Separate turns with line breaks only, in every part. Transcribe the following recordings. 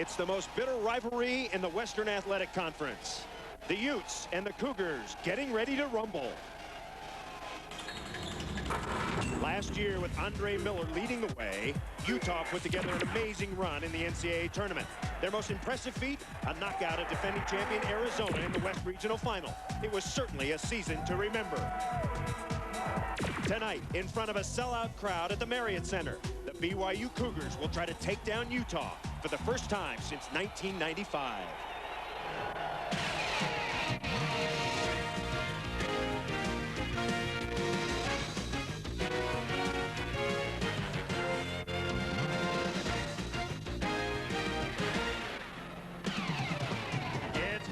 It's the most bitter rivalry in the Western Athletic Conference. The Utes and the Cougars getting ready to rumble. Last year, with Andre Miller leading the way, Utah put together an amazing run in the NCAA tournament. Their most impressive feat, a knockout of defending champion Arizona in the West Regional Final. It was certainly a season to remember. Tonight, in front of a sellout crowd at the Marriott Center, the BYU Cougars will try to take down Utah for the first time since 1995.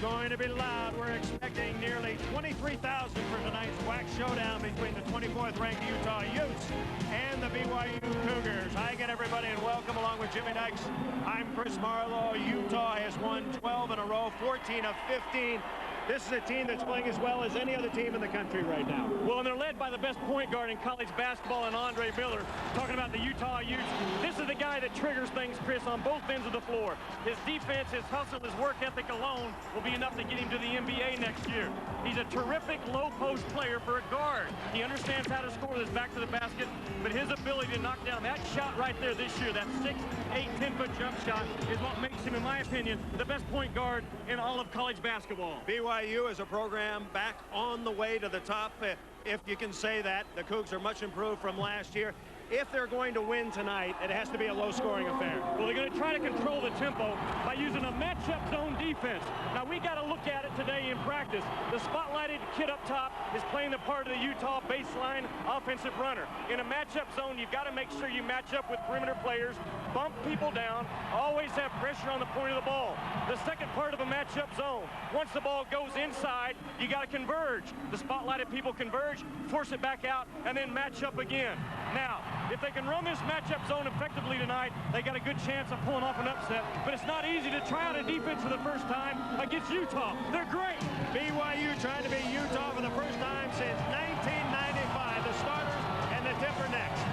Going to be loud. We're expecting nearly 23,000 for tonight's WAC showdown between the 24th ranked Utah Utes and the BYU Cougars. Hi again, everybody, and welcome along with Jimmy Dykes. I'm Chris Marlowe. Utah has won 12 in a row, 14 of 15. This is a team that's playing as well as any other team in the country right now. Well, and they're led by the best point guard in college basketball, and Andre Miller. Talking about the Utah Utes, this is the guy that triggers things, Chris, on both ends of the floor. His defense, his hustle, his work ethic alone will be enough to get him to the NBA next year. He's a terrific low-post player for a guard. He understands how to score with his back to the basket, but his ability to knock down that shot right there this year, that 6, 8, 10-foot jump shot, is what makes him, in my opinion, the best point guard in all of college basketball.
BYU is a program back on the way to the top, if you can say that. The Cougs are much improved from last year. If they're going to win tonight, it has to be a low-scoring affair.
Well, they're going to try to control the tempo by using a matchup zone defense. Now, we got to look at it today in practice. The spotlighted kid up top is playing the part of the Utah baseline offensive runner. In a matchup zone, you've got to make sure you match up with perimeter players, bump people down, always have pressure on the point of the ball. The second part of a matchup zone, once the ball goes inside, you got to converge. The spotlighted people converge, force it back out, and then match up again. Now, if they can run this matchup zone effectively tonight, they got a good chance of pulling off an upset. But it's not easy to try out a defense for the first time against Utah. They're great.
BYU trying to beat Utah for the first time since 1995. The starters and the Timber next.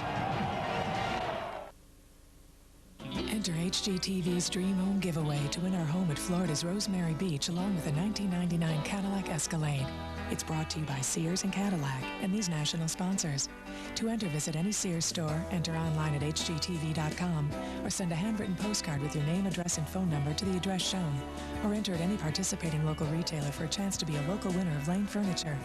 Enter HGTV's Dream Home Giveaway to win our home at Florida's Rosemary Beach along with a 1999 Cadillac Escalade. It's brought to you by Sears and Cadillac and these national sponsors. To enter, visit any Sears store, enter online at hgtv.com, or send a handwritten postcard with your name, address, and phone number to the address shown, or enter at any participating local retailer for a chance to be a local winner of Lane Furniture.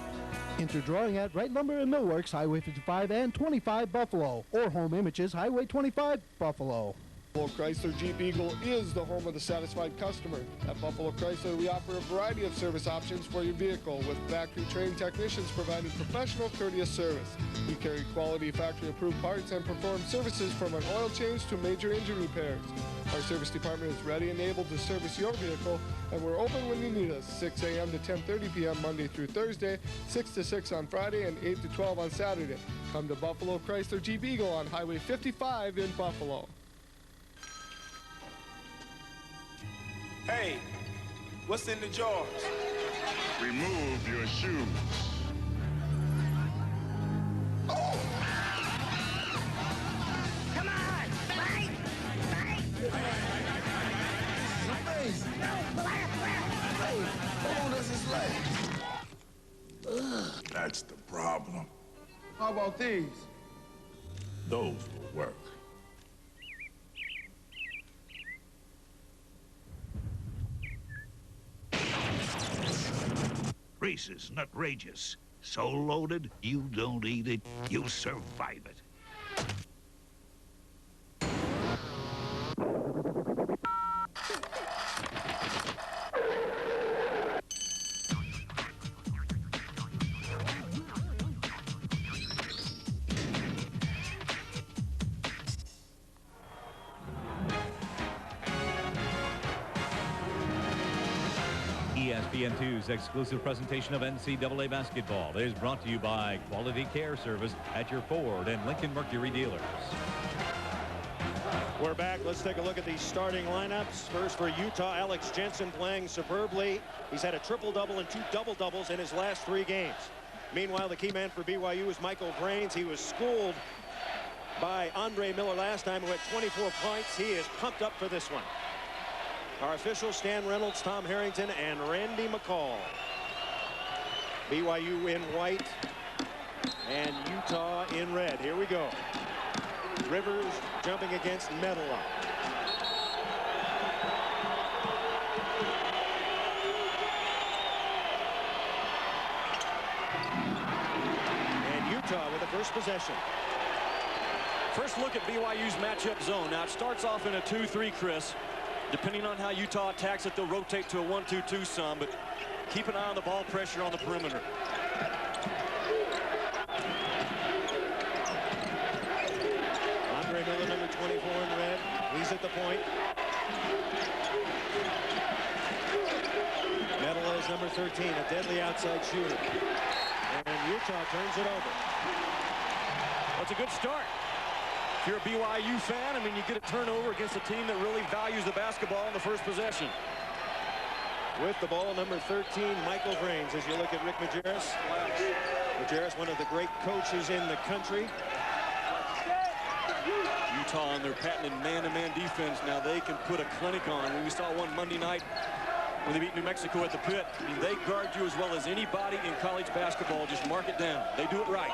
Enter drawing at Right Lumber in Millworks, Highway 55 and 25 Buffalo, or Home Images, Highway 25 Buffalo.
Buffalo Chrysler Jeep Eagle is the home of the satisfied customer. At Buffalo Chrysler, we offer a variety of service options for your vehicle, with factory-trained technicians providing professional, courteous service. We carry quality factory-approved parts and perform services from an oil change to major engine repairs. Our service department is ready and able to service your vehicle, and we're open when you need us, 6 a.m. to 10:30 p.m. Monday through Thursday, 6 to 6 on Friday, and 8 to 12 on Saturday. Come to Buffalo Chrysler Jeep Eagle on Highway 55 in Buffalo.
Hey, what's in the jars?
Remove your shoes.
Oh! Come on! Fight! Fight! Nice! No! Hey, how long does this last?
That's the problem.
How about these?
Those will work.
Reese's Nutrageous. So loaded, you don't eat it, you survive it.
ESPN2's exclusive presentation of NCAA basketball is brought to you by Quality Care Service at your Ford and Lincoln Mercury dealers.
We're back. Let's take a look at these starting lineups. First for Utah, Alex Jensen playing superbly. He's had a triple-double and 2 double-doubles in his last 3 games. Meanwhile, the key man for BYU is Michael Brains. He was schooled by Andre Miller last time, who had 24 points. He is pumped up for this one. Our officials, Stan Reynolds, Tom Harrington, and Randy McCall. BYU in white and Utah in red. Here we go. Rivers jumping against Medela. And Utah with the first possession.
First look at BYU's matchup zone. Now it starts off in a 2-3, Chris. Depending on how Utah attacks it, they'll rotate to a 1-2-2 some, but keep an eye on the ball pressure on the perimeter.
Andre Miller, number 24 in red. He's at the point. Medela is number 13, a deadly outside shooter. And Utah turns it over.
That's a good start. If you're a BYU fan, I mean, you get a turnover against a team that really values the basketball in the first possession.
With the ball, number 13, Michael Vrains. As you look at Rick Majerus. Majerus, one of the great coaches in the country.
Utah on their patented man-to-man defense. Now they can put a clinic on. We saw one Monday night when they beat New Mexico at the pit. I mean, they guard you as well as anybody in college basketball. Just mark it down. They do it right.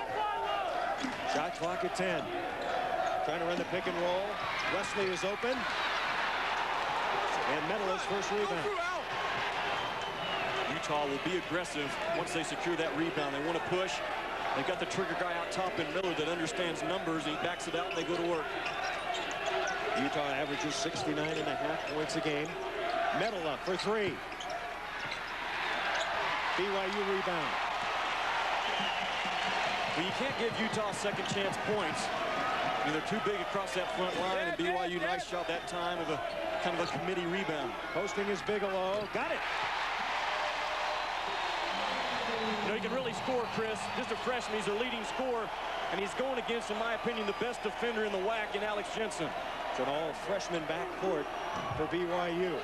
Shot clock at 10. Trying to run the pick and roll. Wesley is open. And Medela's first rebound.
Utah will be aggressive once they secure that rebound. They want to push. They've got the trigger guy out top in Miller that understands numbers. He backs it out and they go to work.
Utah averages 69.5 points a game. Medela for three. BYU rebound.
Well, you can't give Utah second chance points. I mean, they're too big across that front line, and BYU, nice job that time of a kind of a committee rebound.
Posting is Bigelow. Got it.
You know, he can really score, Chris. Just a freshman, he's their leading scorer, and he's going against, in my opinion, the best defender in the WAC in Alex Jensen.
It's an all-freshman backcourt for BYU.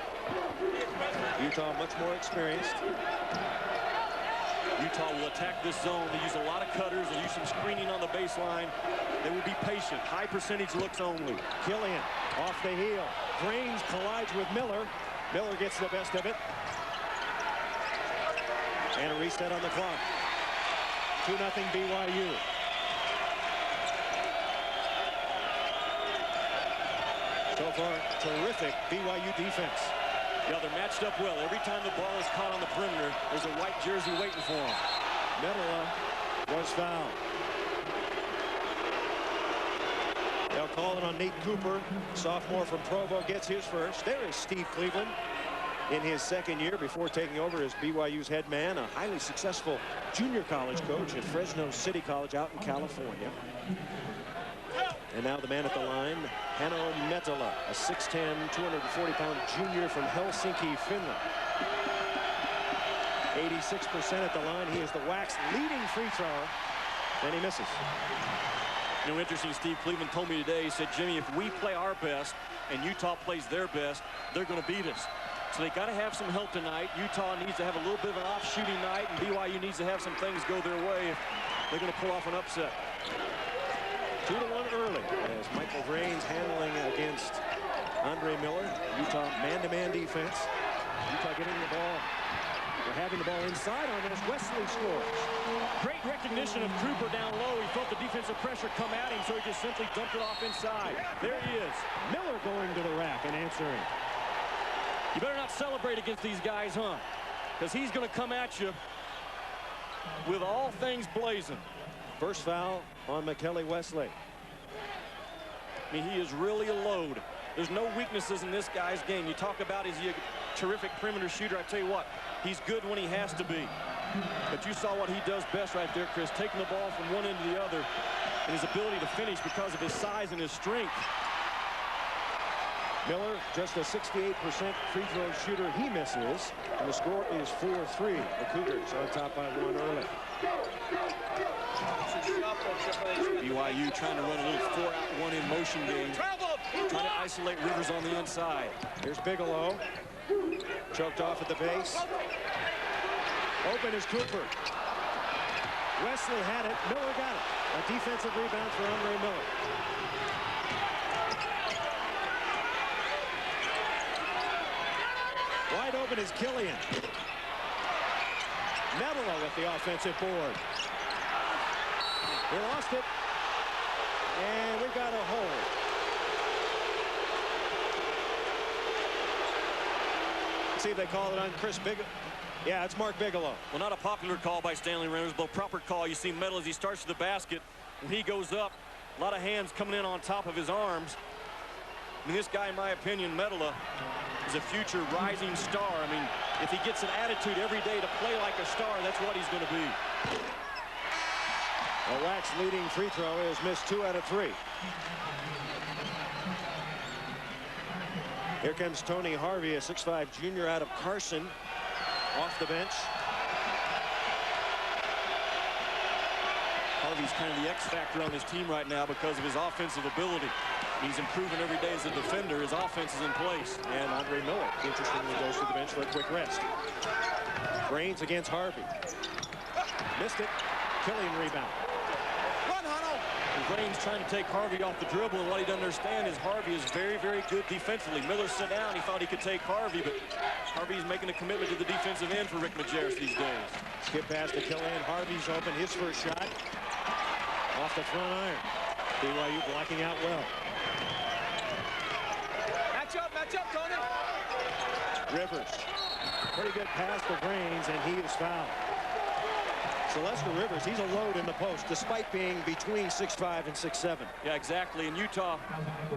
Utah much more experienced.
Utah will attack this zone. They use a lot of cutters. They'll use some screening on the baseline. They will be patient. High percentage looks only.
Killian off the heel. Vrains collides with Miller. Miller gets the best of it. And a reset on the clock. 2-0 BYU. So far, terrific BYU defense.
Yeah, they're matched up well. Every time the ball is caught on the perimeter, there's a white jersey waiting for them.
Medela was fouled. They'll call it on Nate Cooper. Sophomore from Provo gets his first. There is Steve Cleveland in his second year before taking over as BYU's head man, a highly successful junior college coach at Fresno City College out in California. And now the man at the line, Hanno Metala, a 6'10", 240-pound junior from Helsinki, Finland. 86% at the line. He is the WAC's leading free thrower, and he misses.
You know, interesting, Steve Cleveland told me today, he said, Jimmy, if we play our best and Utah plays their best, they're going to beat us. So they got to have some help tonight. Utah needs to have a little bit of an off-shooting night, and BYU needs to have some things go their way if they're going to pull off an upset.
2-1 early as Michael Vrains handling against Andre Miller. Utah man-to-man defense. Utah getting the ball. They're having the ball inside on this. Wesley scores.
Great recognition of Cooper down low. He felt the defensive pressure come at him, so he just simply dumped it off inside. There he is.
Miller going to the rack and answering.
You better not celebrate against these guys, huh? Because he's going to come at you with all things blazing.
First foul on McKelly Wesley.
I mean, he is really a load. There's no weaknesses in this guy's game. You talk about, is he a terrific perimeter shooter? I tell you what, he's good when he has to be. But you saw what he does best right there, Chris, taking the ball from one end to the other, and his ability to finish because of his size and his strength.
Miller, just a 68% free throw shooter. He misses, and the score is 4-3. The Cougars on top by one early.
BYU trying to run a little 4-out, 1-in motion game. Trying to isolate Rivers on the inside.
Here's Bigelow. Choked off at the base. Open is Cooper. Wesley had it. Miller got it. A defensive rebound for Andre Miller. Wide open is Killian. Medela with the offensive board. He lost it. And we've got a hold. See if they call it on Chris Bigelow. Yeah, it's Mark Bigelow.
Well, not a popular call by Stanley Reynolds, but a proper call. You see Medela as he starts to the basket. When he goes up, a lot of hands coming in on top of his arms. I mean, this guy, in my opinion, Medela, is a future rising star. I mean, if he gets an attitude every day to play like a star, that's what he's going to be.
The Wax leading free throw is missed 2 out of 3. Here comes Tony Harvey, a 6'5" junior out of Carson, off the bench.
Harvey's kind of the X factor on this team right now because of his offensive ability. He's improving every day as a defender. His offense is in place.
And Andre Miller, interestingly, goes to the bench for a quick rest. Brains against Harvey. Missed it. Killian rebound.
Brains trying to take Harvey off the dribble, and what he doesn't understand is Harvey is very, very good defensively. Miller sat down. He thought he could take Harvey, but Harvey's making a commitment to the defensive end for Rick Majerus these days.
Skip pass to Killian. Harvey's open. His first shot off the front iron. BYU blocking out well.
Match up, Tony.
Rivers. Pretty good pass to Brains, and he is fouled. Lester Rivers, he's a load in the post, despite being between 6'5" and 6'7".
Yeah, exactly. In Utah,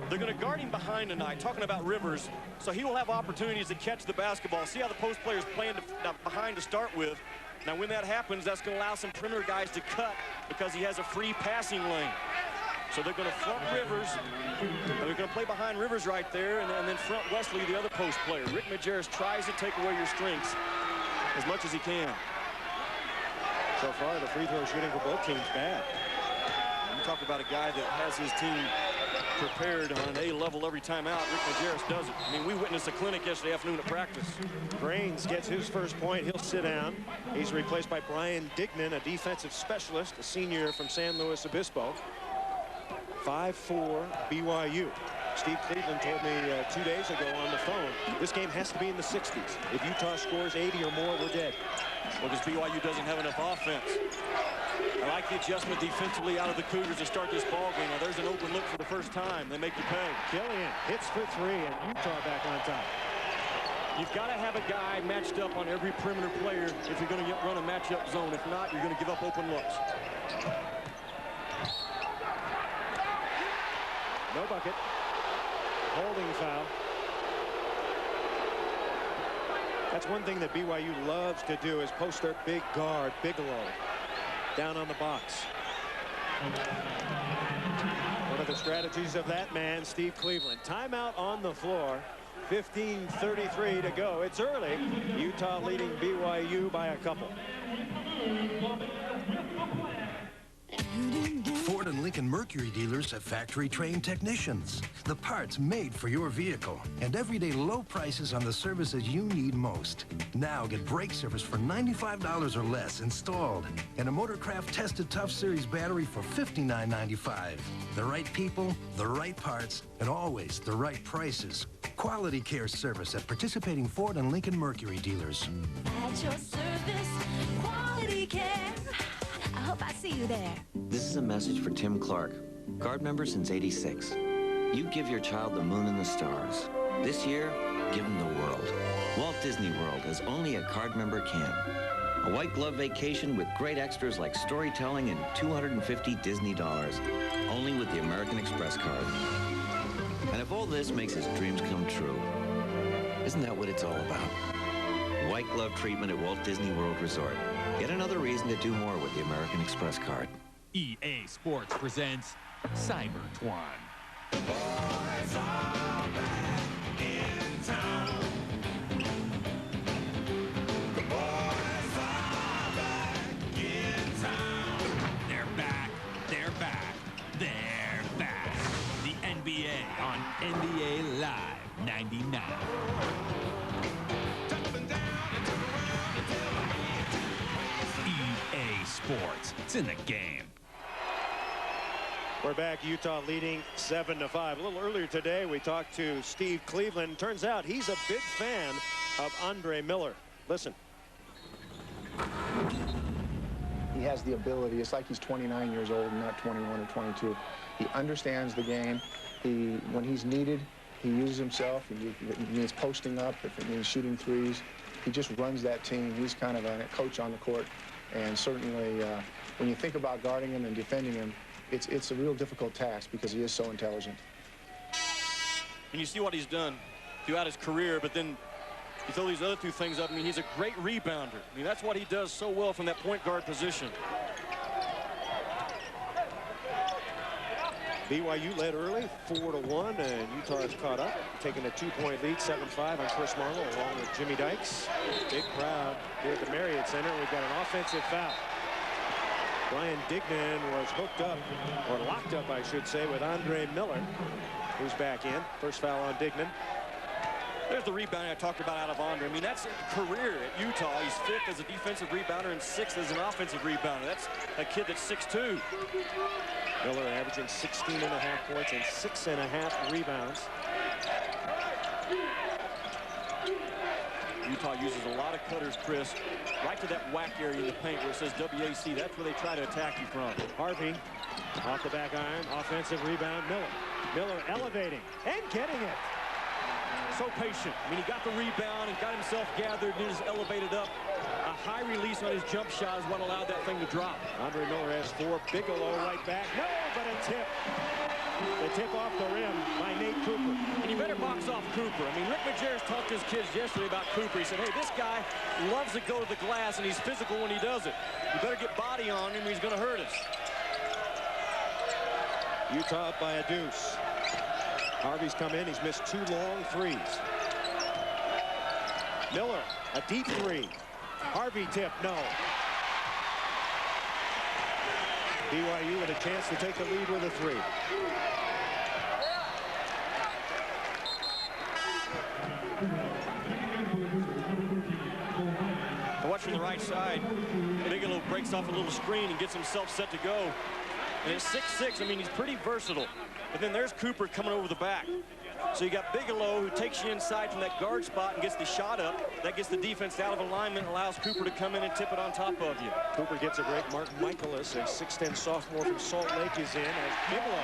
they're going to guard him behind tonight, talking about Rivers, so he will have opportunities to catch the basketball. See how the post player's playing behind to start with. Now, when that happens, that's going to allow some perimeter guys to cut because he has a free passing lane. So they're going to front Rivers. They're going to play behind Rivers right there, and then front Wesley, the other post player. Rick Majerus tries to take away your strengths as much as he can.
So far, the free throw shooting for both teams bad.
You talk about a guy that has his team prepared on an A level every time out. Rick Majerus does it. I mean, we witnessed a clinic yesterday afternoon at practice.
Brains gets his first point. He'll sit down. He's replaced by Brian Dignan, a defensive specialist, a senior from San Luis Obispo. 5-4 BYU. Steve Cleveland told me 2 days ago on the phone, this game has to be in the 60s. If Utah scores 80 or more, we're dead.
Well, because BYU doesn't have enough offense. I like the adjustment defensively out of the Cougars to start this ball game. Now, there's an open look for the first time. They make you pay.
Killian hits for 3, and Utah back on top.
You've got to have a guy matched up on every perimeter player if you're going to run a matchup zone. If not, you're going to give up open looks.
No bucket. Holding foul. That's one thing that BYU loves to do is post their big guard, Bigelow, down on the box. One of the strategies of that man, Steve Cleveland. Timeout on the floor. 15:33 to go. It's early. Utah leading BYU by a couple.
Ford and Lincoln Mercury dealers have factory-trained technicians. The parts made for your vehicle. And everyday low prices on the services you need most. Now get brake service for $95 or less installed. And a Motorcraft Tested Tough Series battery for $59.95. The right people, the right parts, and always the right prices. Quality care service at participating Ford and Lincoln Mercury dealers.
At your service, quality care. I hope I see you there.
This is a message for Tim Clark, Guard member since '86. You give your child the moon and the stars. This year, give him the world. Walt Disney World, as only a card member can. A white glove vacation with great extras like storytelling and 250 Disney dollars, only with the American Express card. And if all this makes his dreams come true, isn't that what it's all about? White glove treatment at Walt Disney World Resort. Yet another reason to do more with the American Express card.
EA Sports presents Cybertwan.
The boys are back in town. The boys are back in town.
They're back. They're back. They're back. The NBA on NBA Live 99. EA Sports. It's in the game.
We're back. Utah leading 7-5. A little earlier today, we talked to Steve Cleveland. Turns out he's a big fan of Andre Miller. Listen.
He has the ability. It's like he's 29 years old and not 21 or 22. He understands the game. When he's needed, he uses himself. If it means posting up, if it means shooting threes, he just runs that team. He's kind of a coach on the court. And certainly, when you think about guarding him and defending him, it's a real difficult task because he is so intelligent.
And you see what he's done throughout his career, but then you throw these other two things up. I mean, he's a great rebounder. I mean, that's what he does so well from that point guard position.
BYU led early, 4-1, and Utah has caught up, taking a 2-point lead, 7-5 on Chris Marlowe, along with Jimmy Dykes. Big crowd here at the Marriott Center. We've got an offensive foul. Brian Dignan was hooked up, or locked up, I should say, with Andre Miller, who's back in. First foul on Dignan.
There's the rebounding I talked about out of Andre. I mean, that's a career at Utah. He's 5th as a defensive rebounder and 6th as an offensive rebounder. That's a kid that's 6'2".
Miller averaging 16.5 points and 6.5 rebounds.
Utah uses a lot of cutters, Chris, right to that whack area in the paint where it says WAC. That's where they try to attack you from.
Harvey off the back iron, offensive rebound. Miller elevating and getting it.
So patient. I mean, he got the rebound and got himself gathered and just elevated up. A high release on his jump shot is what allowed that thing to drop.
Andre Miller has 4. Bigelow right back. No, but a tip. The tip off the rim by Nate Cooper.
And you better box off Cooper. I mean, Rick Majerus talked to his kids yesterday about Cooper. He said, hey, this guy loves to go to the glass, and he's physical when he does it. You better get body on him, or he's going to hurt us.
Utah up by a deuce. Harvey's come in. He's missed 2 long threes. Miller, a deep 3. Harvey tip, no. BYU with a chance to take the lead with a 3.
Watch from the right side. Bigelow breaks off a little screen and gets himself set to go. And at 6'6", I mean, he's pretty versatile. But then there's Cooper coming over the back. So you got Bigelow, who takes you inside from that guard spot and gets the shot up. That gets the defense out of alignment, allows Cooper to come in and tip it on top of you.
Cooper gets a break. Mark Michaelis, a 6'10 sophomore from Salt Lake, is in as Bigelow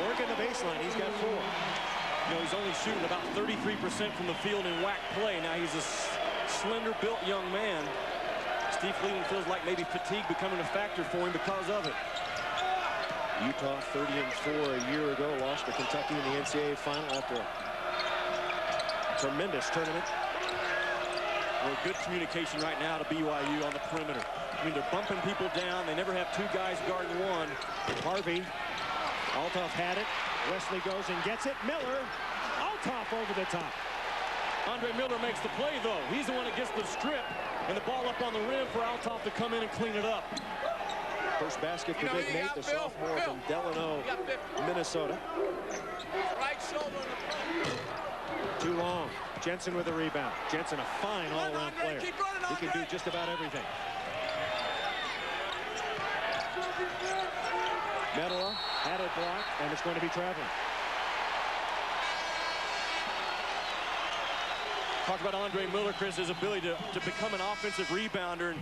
working the baseline. He's got 4.
You know, he's only shooting about 33% from the field in whack play. Now he's a slender-built young man. Steve Cleveland feels like maybe fatigue becoming a factor for him because of it.
Utah 30-4 a year ago, lost to Kentucky in the NCAA final after a tremendous tournament.
Well, good communication right now to BYU on the perimeter. I mean, they're bumping people down. They never have 2 guys guarding 1.
Harvey, Althoff had it. Wesley goes and gets it. Miller, Althoff over the top.
Andre Miller makes the play, though. He's the one that gets the strip and the ball up on the rim for Althoff to come in and clean it up.
First basket for Big Nate, the sophomore from Delano, Minnesota.
Right shoulder in the front.
Too long. Jensen with a rebound. Jensen, a fine all-around player. He can do just about everything. Medela had it blocked, and it's going to be traveling.
Talk about Andre Miller, Chris, his ability to become an offensive rebounder, and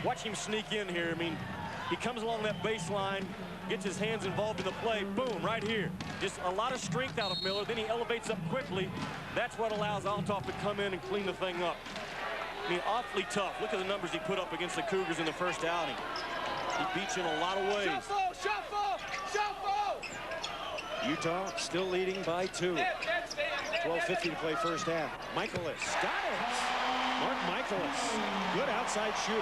watch him sneak in here. I mean, he comes along that baseline, gets his hands involved in the play, boom, right here. Just a lot of strength out of Miller. Then he elevates up quickly. That's what allows Althoff to come in and clean the thing up. I mean, awfully tough. Look at the numbers he put up against the Cougars in the first outing. He beats you in a lot of ways.
Shuffle, shuffle, shuffle.
Utah still leading by 2. 12:50 to play first half. Michaelis got it. Mark Michaelis, good outside shooter.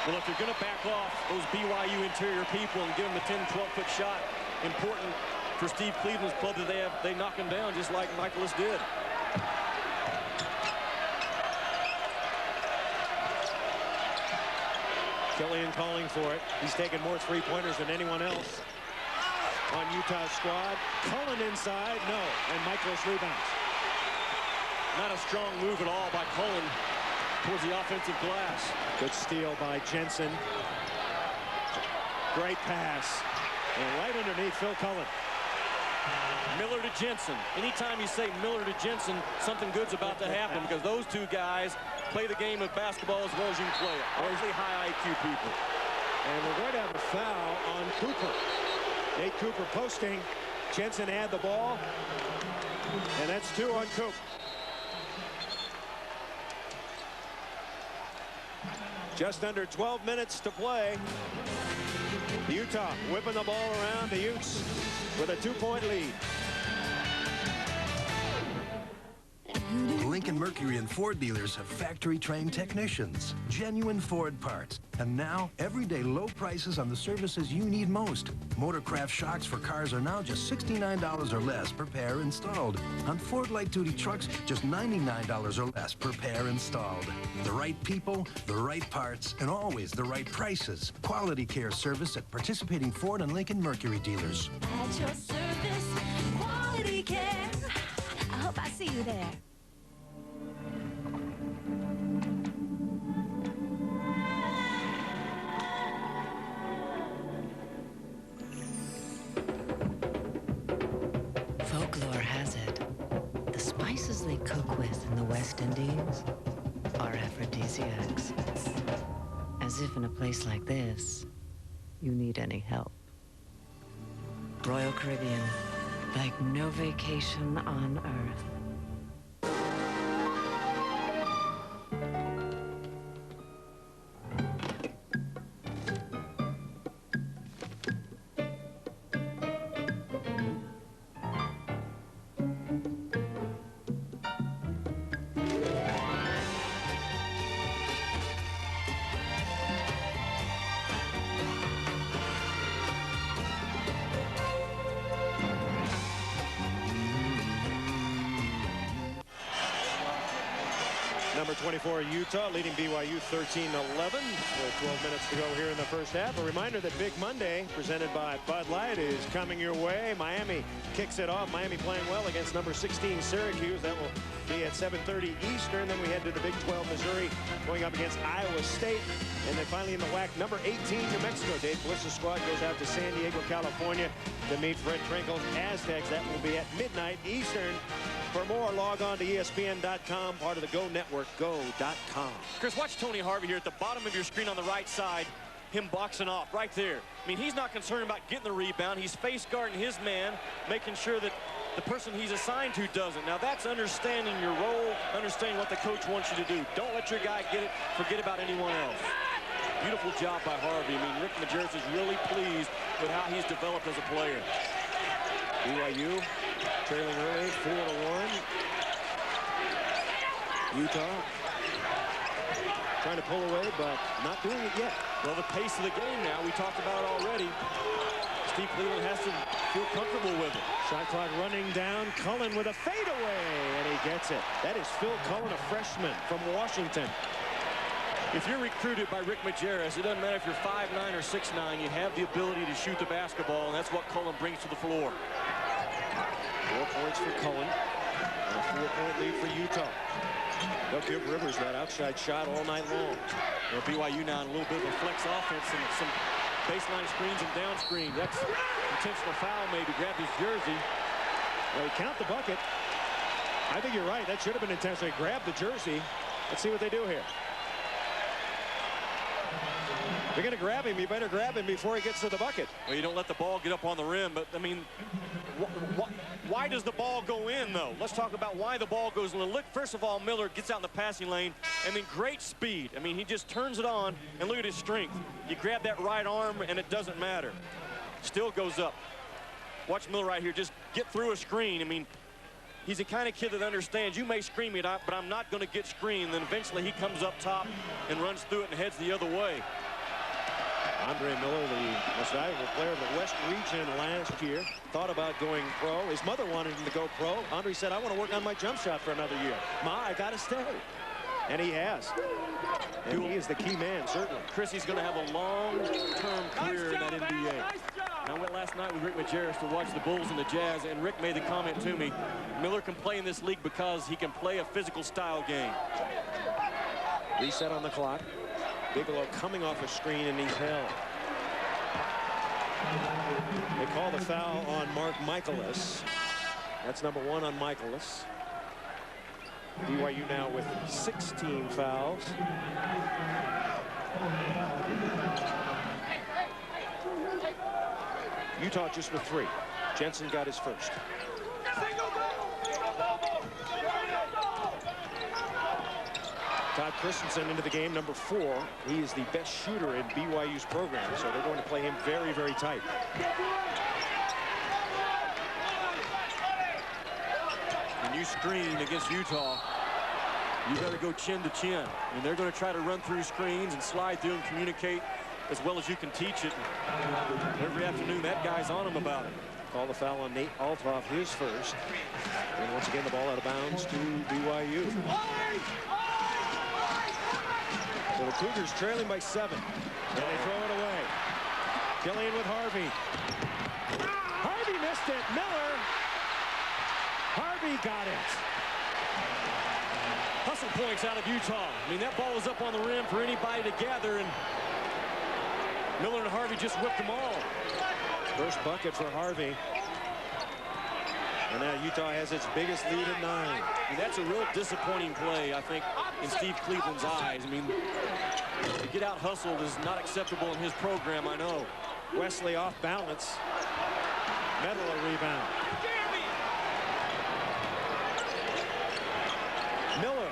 Well, if you're going to back off those BYU interior people and give them a 10, 12-foot shot, important for Steve Cleveland's club that they knock him down just like Michaelis did.
Killian calling for it. He's taken more 3-pointers than anyone else on Utah's squad. Cullen inside, no, and Michaelis rebounds.
Not a strong move at all by Cullen towards the offensive glass.
Good steal by Jensen. Great pass. And right underneath Phil Cullen.
Miller to Jensen. Anytime you say Miller to Jensen, something good's about to happen because those two guys play the game of basketball as well as you can play it. Obviously high IQ people.
And we're going to have a foul on Cooper. Nate Cooper posting. Jensen had the ball. And that's 2 on Coop. Just under 12 minutes to play. Utah whipping the ball around the Utes with a 2-point lead.
Lincoln Mercury and Ford dealers have factory-trained technicians, genuine Ford parts, and now everyday low prices on the services you need most. Motorcraft shocks for cars are now just $69 or less per pair installed. On Ford light-duty trucks, just $99 or less per pair installed. The right people, the right parts, and always the right prices. Quality care service at participating Ford and Lincoln Mercury dealers.
At your service, quality care. I hope I see you there.
Folklore has it, the spices they cook with in the West Indies are aphrodisiacs. As if in a place like this, you need any help. Royal Caribbean, like no vacation on Earth.
Number 24, Utah, leading BYU 13-11 with 12 minutes to go here in the first half. A reminder that Big Monday, presented by Bud Light, is coming your way. Miami kicks it off. Miami playing well against number 16, Syracuse. That will be at 7:30 Eastern. Then we head to the Big 12, Missouri, going up against Iowa State. And then finally in the WAC, number 18, New Mexico. Dave Bliss's squad goes out to San Diego, California to meet Fred Trinkle's Aztecs. That will be at midnight Eastern. For more, log on to ESPN.com, part of the Go Network, go.com.
Chris, watch Tony Harvey here at the bottom of your screen on the right side, him boxing off right there. I mean, he's not concerned about getting the rebound. He's face guarding his man, making sure that the person he's assigned to doesn't. Now, that's understanding your role, understanding what the coach wants you to do. Don't let your guy get it. Forget about anyone else. Beautiful job by Harvey. I mean, Rick Majerus is really pleased with how he's developed as a player.
BYU trailing early, 4-1. Utah trying to pull away, but not doing it yet.
Well, the pace of the game now, we talked about it already. Steve Cleveland has to feel comfortable with it.
Shot clock running down. Cullen with a fadeaway, and he gets it. That is Phil Cullen, a freshman from Washington.
If you're recruited by Rick Majerus, it doesn't matter if you're 5'9" or 6'9", you have the ability to shoot the basketball, and that's what Cullen brings to the floor.
4 points for Cullen, and a 4-point lead for Utah. They'll give Rivers that outside shot all night long.
Well, BYU now in a little bit of a flex offense and some baseline screens and down screens. That's intentional foul maybe. Grabbed his jersey.
Well, he count the bucket. I think you're right. That should have been intentional. Grab the jersey. Let's see what they do here. If you're going to grab him, you better grab him before he gets to the bucket.
Well, you don't let the ball get up on the rim, but, I mean, why does the ball go in, though? Let's talk about why the ball goes in. Look, first of all, Miller gets out in the passing lane, and then great speed. I mean, he just turns it on, and look at his strength. You grab that right arm, and it doesn't matter. Still goes up. Watch Miller right here just get through a screen. I mean, he's the kind of kid that understands you may screen it out, but I'm not going to get screened. Then eventually he comes up top and runs through it and heads the other way.
Andre Miller, the most valuable player of the West region last year, thought about going pro. His mother wanted him to go pro. Andre said, I want to work on my jump shot for another year. Ma, I got to stay. And he has. And he is the key man, certainly.
Chrissy's going to have a long-term career in that NBA. And I went last night with Rick Majerus to watch the Bulls and the Jazz, and Rick made the comment to me, Miller can play in this league because he can play a physical style game.
Reset on the clock. Bigelow coming off a screen, and he's held. They call the foul on Mark Michaelis. That's number 1 on Michaelis. BYU now with 16 fouls. Utah just with 3. Jensen got his first. Todd Christensen into the game, number 4. He is the best shooter in BYU's program, so they're going to play him very, very tight.
When you screen against Utah, you better go chin to chin. I mean, they're going to try to run through screens and slide through and communicate as well as you can teach it. Every afternoon, that guy's on them about it.
Call the foul on Nate Althoff, his first. And once again, the ball out of bounds to BYU. So the Cougars trailing by 7. And they throw it away. Killian with Harvey. Harvey missed it. Miller. Harvey got it.
Hustle points out of Utah. I mean, that ball was up on the rim for anybody to gather, and Miller and Harvey just whipped them all.
First bucket for Harvey. And now Utah has its biggest lead at 9.
And that's a real disappointing play, I think, in Steve Cleveland's eyes. I mean, to get out hustled is not acceptable in his program, I know.
Wesley off balance. Medal a rebound. Miller.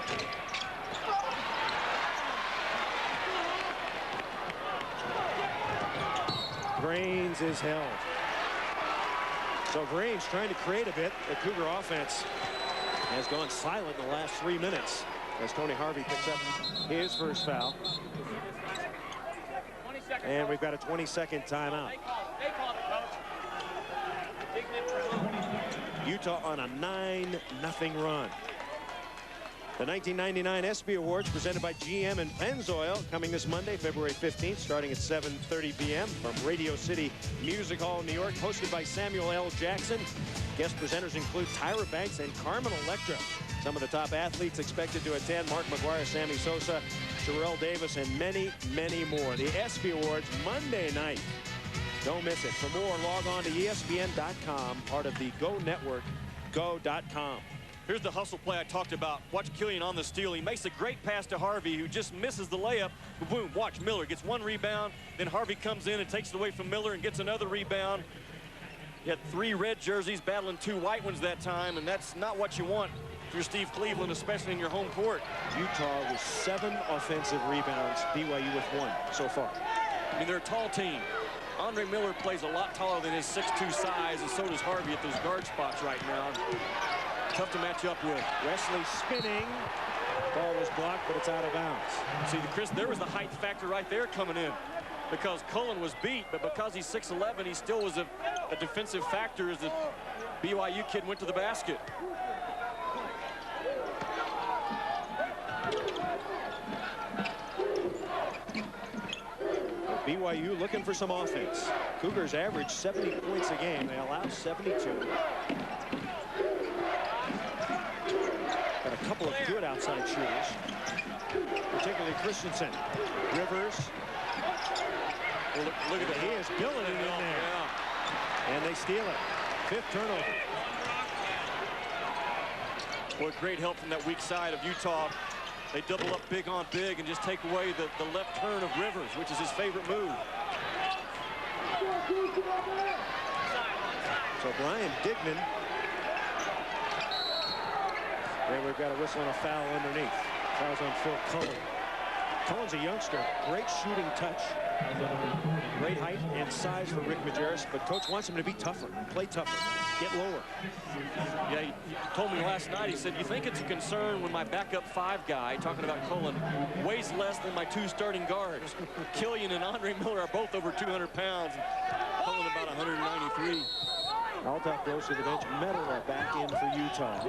Grains is held. So Grains trying to create a bit. The Cougar offense has gone silent in the last 3 minutes as Tony Harvey picks up his first foul. And we've got a 20-second timeout. Utah on a 9-0 run. The 1999 ESPY Awards presented by GM and Pennzoil coming this Monday, February 15th, starting at 7:30 p.m. from Radio City Music Hall, New York, hosted by Samuel L. Jackson. Guest presenters include Tyra Banks and Carmen Electra. Some of the top athletes expected to attend: Mark McGuire, Sammy Sosa, Terrell Davis, and many, many more. The ESPY Awards Monday night. Don't miss it. For more, log on to ESPN.com, part of the Go Network, go.com.
Here's the hustle play I talked about. Watch Killian on the steal. He makes a great pass to Harvey, who just misses the layup. But boom, watch Miller gets 1 rebound. Then Harvey comes in and takes it away from Miller and gets another rebound. You had 3 red jerseys battling 2 white ones that time, and that's not what you want if you're Steve Cleveland, especially in your home court.
Utah with 7 offensive rebounds. BYU with 1 so far.
I mean, they're a tall team. Andre Miller plays a lot taller than his 6'2" size, and so does Harvey at those guard spots right now. Tough to match up with.
Wesley spinning. Ball was blocked, but it's out of bounds.
See, Chris, there was the height factor right there coming in, because Cullen was beat, but because he's 6'11", he still was a defensive factor as the BYU kid went to the basket.
BYU looking for some offense. Cougars average 70 points a game. They allow 72. Got a couple of good outside shooters, particularly Christensen. Rivers.
Well, look at that.
He is billing it in there. Yeah. And they steal it. 5th turnover.
Boy, great help from that weak side of Utah. They double up big on big and just take away the left turn of Rivers, which is his favorite move.
So Brian Dignan. And we've got a whistle and a foul underneath. Foul's on Phil Cullen. Cullen's a youngster. Great shooting touch. Great height and size for Rick Majerus, but coach wants him to be tougher, play tougher, get lower.
Yeah, he told me last night, he said, you think it's a concern when my backup 5 guy, talking about Cullen, weighs less than my 2 starting guards. Killian and Andre Miller are both over 200 pounds. Cullen about 193.
Althoff goes to the bench. Medal back in for Utah.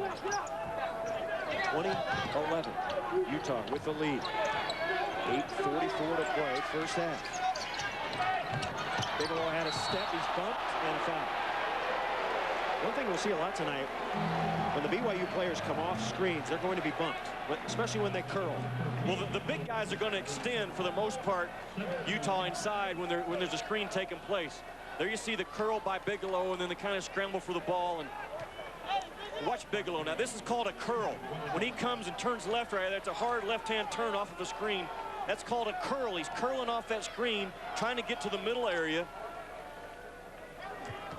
20-11. Utah with the lead. 8:44 to play, first half. Bigelow had a step, he's bumped, and a foul. One thing we'll see a lot tonight, when the BYU players come off screens, they're going to be bumped, especially when they curl.
Well, the big guys are going to extend for the most part Utah inside when there's a screen taking place. There you see the curl by Bigelow and then the kind of scramble for the ball. And watch Bigelow. Now, this is called a curl. When he comes and turns left right, that's a hard left-hand turn off of the screen. That's called a curl. He's curling off that screen, trying to get to the middle area.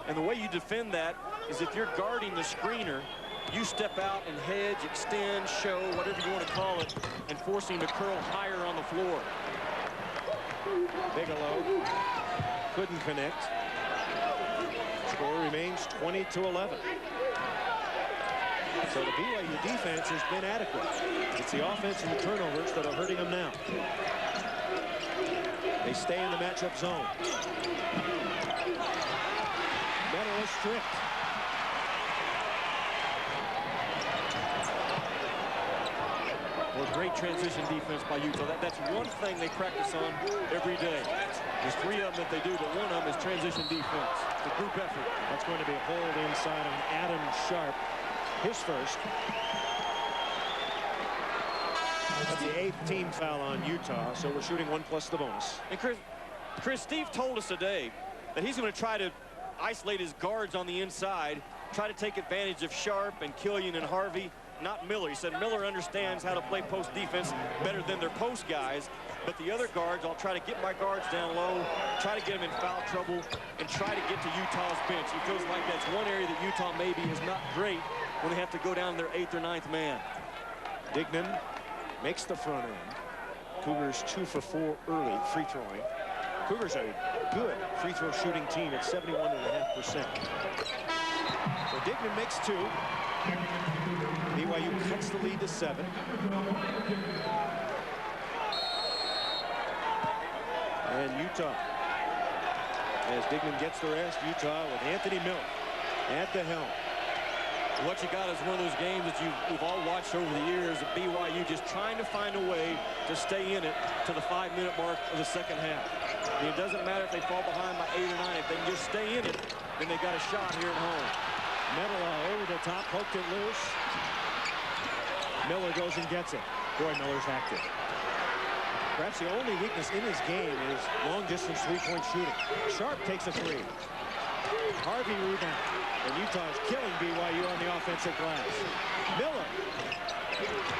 And the way you defend that is if you're guarding the screener, you step out and hedge, extend, show, whatever you want to call it, and force him to curl higher on the floor.
Bigelow couldn't connect. Score remains 20-11. So the BYU defense has been adequate. It's the offense and the turnovers that are hurting them now. They stay in the matchup zone. Metal is stripped.
Well, great transition defense by Utah. That's one thing they practice on every day. There's 3 of them that they do, but one of them is transition defense. The group effort.
That's going to be a hold inside on Adam Sharp. His first. That's the 8th team foul on Utah, so we're shooting 1 plus the bonus.
And Chris, Steve told us today that he's going to try to isolate his guards on the inside, try to take advantage of Sharp and Killian and Harvey, not Miller. He said Miller understands how to play post defense better than their post guys, but the other guards, I'll try to get my guards down low, try to get them in foul trouble, and try to get to Utah's bench. He feels like that's one area that Utah maybe is not great when they have to go down their 8th or 9th man.
Dignan makes the front end. Cougars 2 for 4 early free throwing. Cougars are a good free throw shooting team at 71.5%. So Dignan makes 2. BYU cuts the lead to 7. And Utah, as Dignan gets the rest, Utah with Anthony Miller at the helm.
What you got is one of those games that we've all watched over the years of BYU just trying to find a way to stay in it to the 5-minute mark of the second half. I mean, it doesn't matter if they fall behind by 8 or 9. If they can just stay in it, then they got a shot here at home.
Metal over the top, poked it loose. Miller goes and gets it. Boy, Miller's active. Perhaps the only weakness in his game is long-distance three-point shooting. Sharp takes a 3. Harvey rebound. And Utah is killing BYU on the offensive glass. Miller.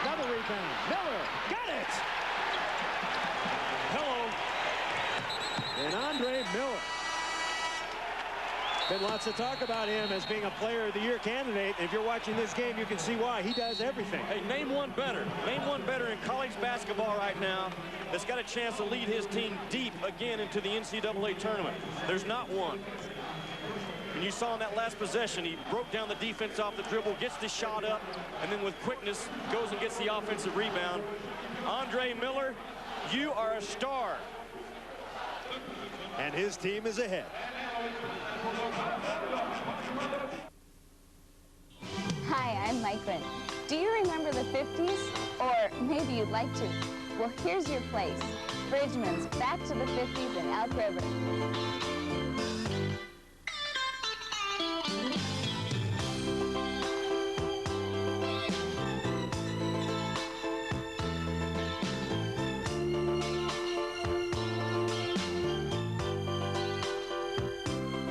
Another rebound. Miller got it. Hello. And Andre Miller. Been lots of talk about him as being a player of the year candidate. And if you're watching this game, you can see why. He does everything.
Hey, name one better. Name one better in college basketball right now that's got a chance to lead his team deep again into the NCAA tournament. There's not one. And you saw in that last possession, he broke down the defense off the dribble, gets the shot up, and then with quickness goes and gets the offensive rebound. Andre Miller, you are a star.
And his team is ahead.
Hi, I'm Mike Brent. Do you remember the 50s? Or maybe you'd like to. Well, here's your place. Bridgman's Back to the 50s in Elk River.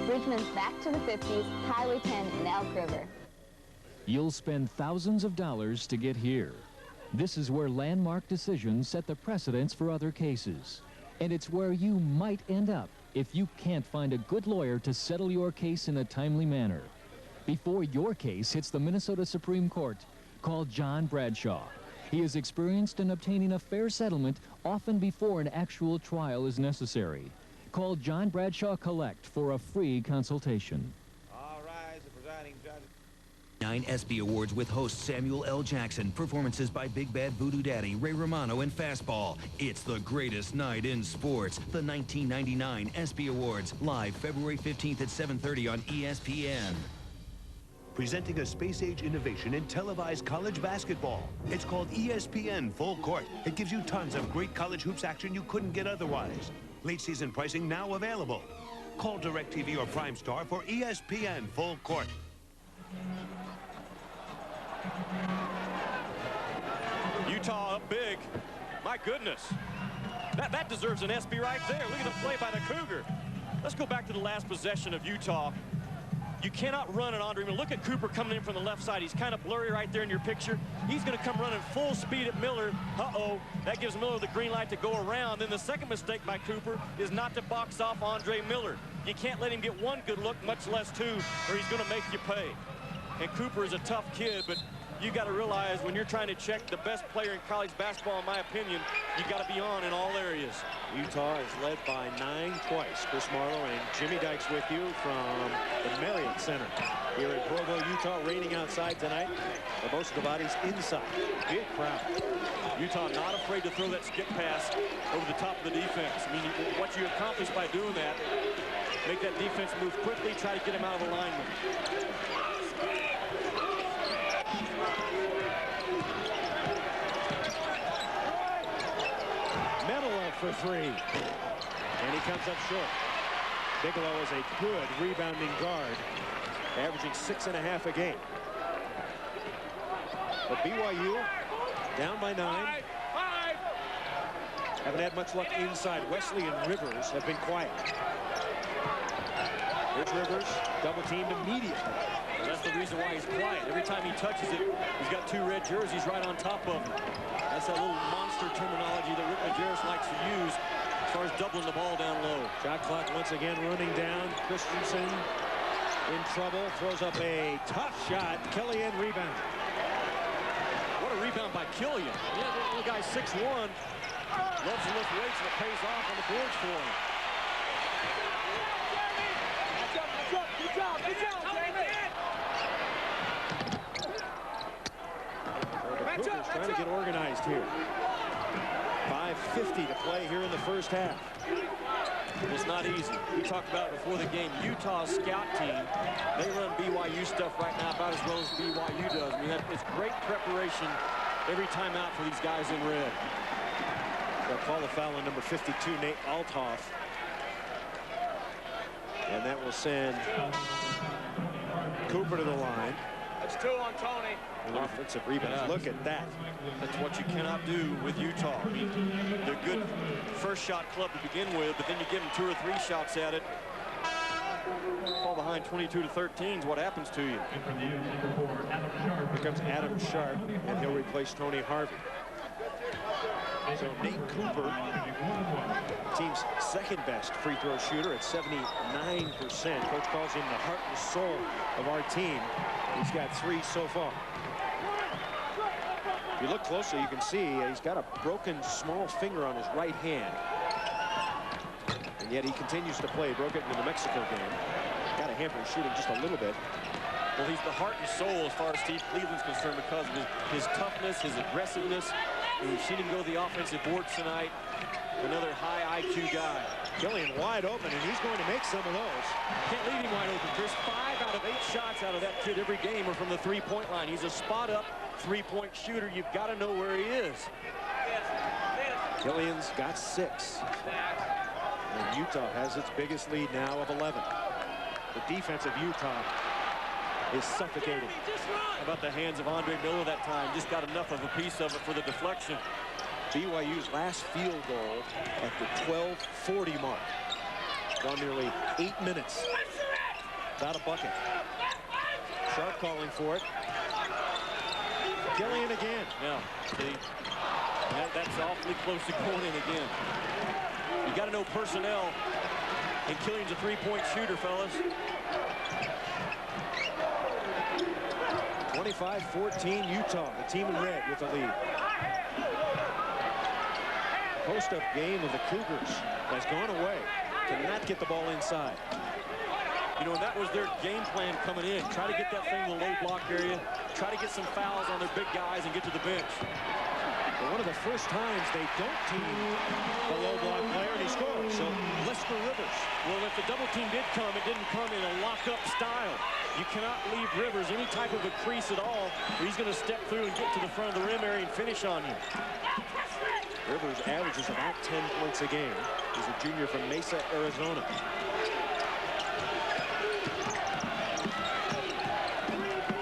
Bridgman's Back to the 50s, Highway 10 in Elk River.
You'll spend thousands of dollars to get here. This is where landmark decisions set the precedents for other cases. And it's where you might end up if you can't find a good lawyer to settle your case in a timely manner. Before your case hits the Minnesota Supreme Court, call John Bradshaw. He is experienced in obtaining a fair settlement often before an actual trial is necessary. Call John Bradshaw Collect for a free consultation.
All rise, the presiding judge.
9 ESPY Awards with host Samuel L. Jackson. Performances by Big Bad Voodoo Daddy, Ray Romano, and Fastball. It's the greatest night in sports. The 1999 ESPY Awards, live February 15th at 7:30 on ESPN.
Presenting a space-age innovation in televised college basketball. It's called ESPN Full Court. It gives you tons of great college hoops action you couldn't get otherwise. Late season pricing now available. Call DirecTV or Prime Star for ESPN Full Court.
Utah up big. My goodness. That deserves an ESPY right there. Look at the play by the Cougar. Let's go back to the last possession of Utah. You cannot run at Andre Miller. Look at Cooper coming in from the left side. He's kind of blurry right there in your picture. He's going to come running full speed at Miller. Uh-oh. That gives Miller the green light to go around. Then the second mistake by Cooper is not to box off Andre Miller. You can't let him get one good look, much less two, or he's going to make you pay. And Cooper is a tough kid, but you got to realize when you're trying to check the best player in college basketball, in my opinion, you got to be on in all areas.
Utah is led by 9 twice. Chris Marlowe and Jimmy Dykes with you from the Marriott Center here in Provo, Utah. Raining outside tonight, but most of the bodies inside. Big crowd.
Utah not afraid to throw that skip pass over the top of the defense. I mean, what you accomplish by doing that, make that defense move quickly, try to get him out of alignment.
For 3, and he comes up short. Bigelow is a good rebounding guard, averaging 6.5 a game. But BYU down by 9. Haven't had much luck inside. Wesley and Rivers have been quiet. Here's Rivers, double teamed immediately.
Well, that's the reason why he's quiet. Every time he touches it, he's got 2 red jerseys right on top of him. That's that little monster terminology that Rick Majerus likes to use as far as doubling the ball down low.
Shot clock once again running down. Christensen in trouble, throws up a tough shot. Killian rebound.
What a rebound by Killian. Yeah, the guy's 6'1". Loves to lift weights, and it pays off on the boards for him.
Good job, Jamie.
The Cougars trying to get organized here. 5:50 to play here in the first half.
It's not easy. We talked about it before the game. Utah's scout team, they run BYU stuff right now about as well as BYU does. I mean, it's great preparation every time out for these guys in red.
They'll call the foul on number 52, Nate Althoff. And that will send Cooper to the line.
That's 2 on Tony.
An offensive rebound. Yeah. Look at that.
That's what you cannot do with Utah. I mean, they're a good first shot club to begin with, but then you give them 2 or 3 shots at it. Fall behind 22-13 is what happens to you.
Here comes Adam Sharp, and he'll replace Tony Harvey. So Nate Cooper, team's second best free throw shooter at 79%. Coach calls him the heart and soul of our team. He's got 3 so far. If you look closely, you can see he's got a broken small finger on his right hand. And yet he continues to play. Broke it in the New Mexico game. Got to hamper his shooting just a little bit.
Well, he's the heart and soul as far as Steve Cleveland's concerned because of his toughness, his aggressiveness. And we've seen him go to the offensive boards tonight. Another high IQ guy.
Killian wide open, and he's going to make some of those.
Can't leave him wide open, Chris. 5 out of 8 shots out of that kid every game are from the 3-point line. He's a spot-up 3-point shooter. You've got to know where he is.
Killian's got 6. And Utah has its biggest lead now of 11. The defense of Utah is suffocating.
How about the hands of Andre Miller that time? Just got enough of a piece of it for the deflection.
BYU's last field goal at the 12:40 mark. Gone nearly 8 minutes without a bucket. Sharp calling for it. Killian again.
Yeah, see, that's awfully close to going in again. You got to know personnel, and Killian's a 3-point shooter, fellas.
25-14 Utah, the team in red with the lead. Post-up game of the Cougars has gone away. Cannot get the ball inside.
You know, and that was their game plan coming in. Try to get that thing in the low block area. Try to get some fouls on their big guys and get to the bench.
But one of the first times they don't team the low block player, and he scores. So Lester Rivers.
Well, if the double team did come, it didn't come in a lock-up style. You cannot leave Rivers any type of a crease at all, or he's going to step through and get to the front of the rim area and finish on you.
Rivers averages about 10 points a game. He's a junior from Mesa, Arizona.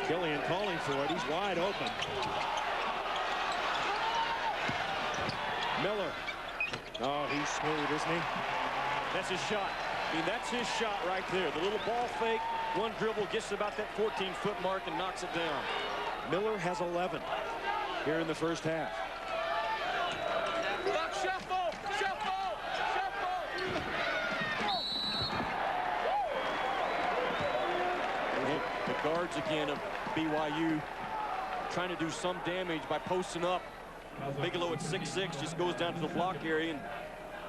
Killian calling for it. He's wide open. Miller. Oh, he's smooth, isn't he?
That's his shot. I mean, that's his shot right there. The little ball fake, one dribble, gets to about that 14-foot mark and knocks it down.
Miller has 11 here in the first half.
Shuffle! Shuffle! Shuffle!
The guards again of BYU trying to do some damage by posting up. Bigelow at 6'6" just goes down to the block area and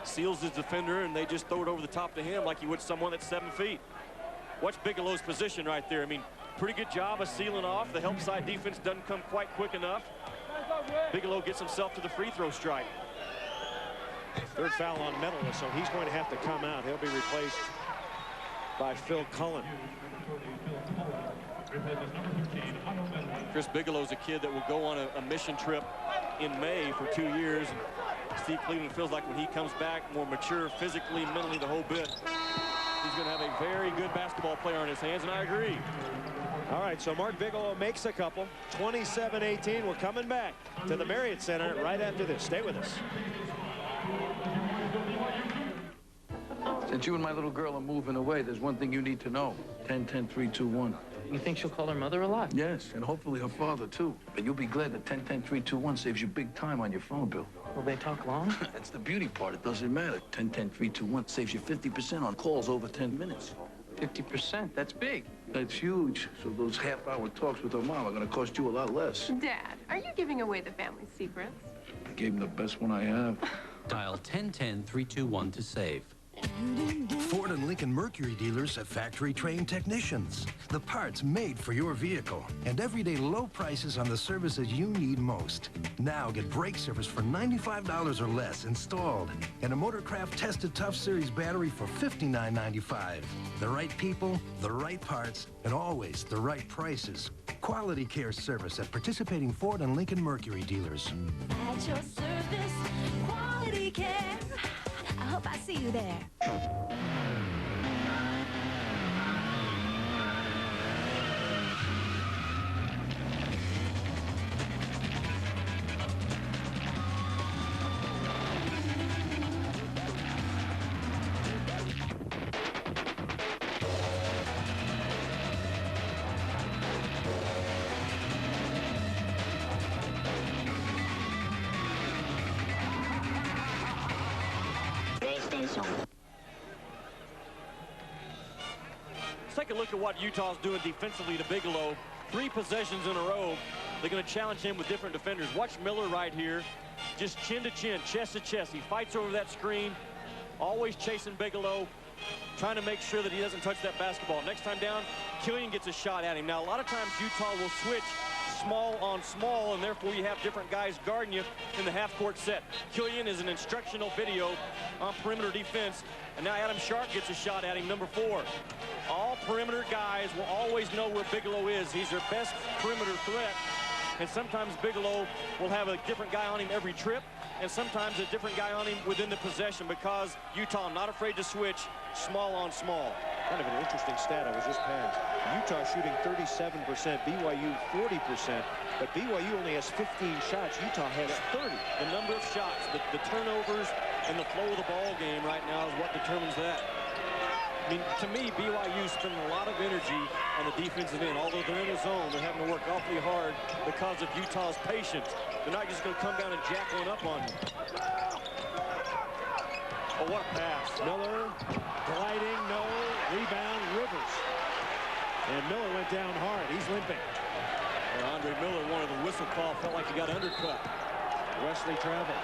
seals his defender, and they just throw it over the top to him like he would someone that's 7 feet. Watch Bigelow's position right there. I mean, pretty good job of sealing off. The help side defense doesn't come quite quick enough. Bigelow gets himself to the free throw stripe.
Third foul on Medalist, so he's going to have to come out. He'll be replaced by Phil Cullen.
Chris Bigelow's a kid that will go on a mission trip in May for 2 years. Steve Cleveland feels like when he comes back, more mature physically, mentally, the whole bit, he's going to have a very good basketball player on his hands, and I agree.
All right, so Mark Bigelow makes a couple. 27-18. We're coming back to the Marriott Center right after this. Stay with us.
Since you and my little girl are moving away, there's one thing you need to know. 10-10-3-2-1.
You think she'll call her mother a lot?
Yes, and hopefully her father, too. But you'll be glad that 10-10-3-2-1 saves you big time on your phone bill.
Will they talk long?
That's the beauty part. It doesn't matter. 10-10-3-2-1 saves you 50% on calls over 10 minutes.
50%? That's big.
That's huge. So those half-hour talks with her mom are going to cost you a lot less.
Dad, are you giving away the family secrets?
I gave him the best one I have.
Dial 10-10-321 to save.
Ford and Lincoln Mercury dealers have factory-trained technicians. The parts made for your vehicle. And everyday low prices on the services you need most. Now get brake service for $95 or less installed. And a Motorcraft Tested Tough Series battery for $59.95. The right people, the right parts, and always the right prices. Quality care service at participating Ford and Lincoln Mercury dealers.
At your service, quality care. I hope I see you there.
Let's take a look at what Utah's doing defensively to Bigelow. 3 possessions in a row. They're going to challenge him with different defenders. Watch Miller right here. Just chin to chin, chest to chest. He fights over that screen. Always chasing Bigelow, trying to make sure that he doesn't touch that basketball. Next time down, Killian gets a shot at him. Now, a lot of times Utah will switch small on small, and therefore you have different guys guarding you in the half-court set. Killian is an instructional video on perimeter defense, and now Adam Sharp gets a shot at him, number 4. All perimeter guys will always know where Bigelow is. He's their best perimeter threat, and sometimes Bigelow will have a different guy on him every trip, and sometimes a different guy on him within the possession, because Utah not afraid to switch small on small.
Kind of an interesting stat I was just passed. Utah shooting 37%, BYU 40%, but BYU only has 15 shots. Utah has 30.
The number of shots, the turnovers, and the flow of the ball game right now is what determines that. I mean, to me, BYU spending a lot of energy on the defensive end. Although they're in the zone, they're having to work awfully hard because of Utah's patience. They're not just going to come down and jack one up on you. Oh, what a pass.
Miller gliding, no. Rebound, Rivers. And Miller went down hard. He's limping.
And Andre Miller wanted the whistle call, felt like he got undercut.
Wesley traveled.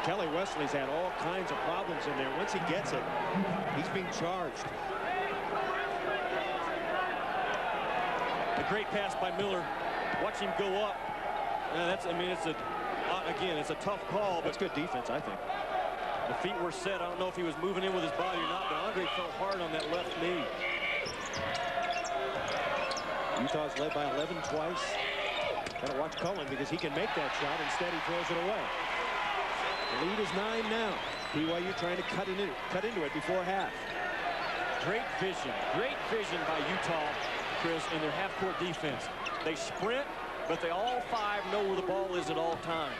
Kelly Wesley's had all kinds of problems in there. Once he gets it, he's being charged.
A great pass by Miller. Watch him go up. I mean, it's a tough call, but
it's good defense, I think.
The feet were set. I don't know if he was moving in with his body or not, but Andre fell hard on that left knee.
Utah's led by 11 twice. Gotta watch Cullen because he can make that shot. Instead, he throws it away. The lead is 9 now. BYU trying to cut into it before half.
Great vision by Utah, Chris, in their half-court defense. They sprint, but they all 5 know where the ball is at all times.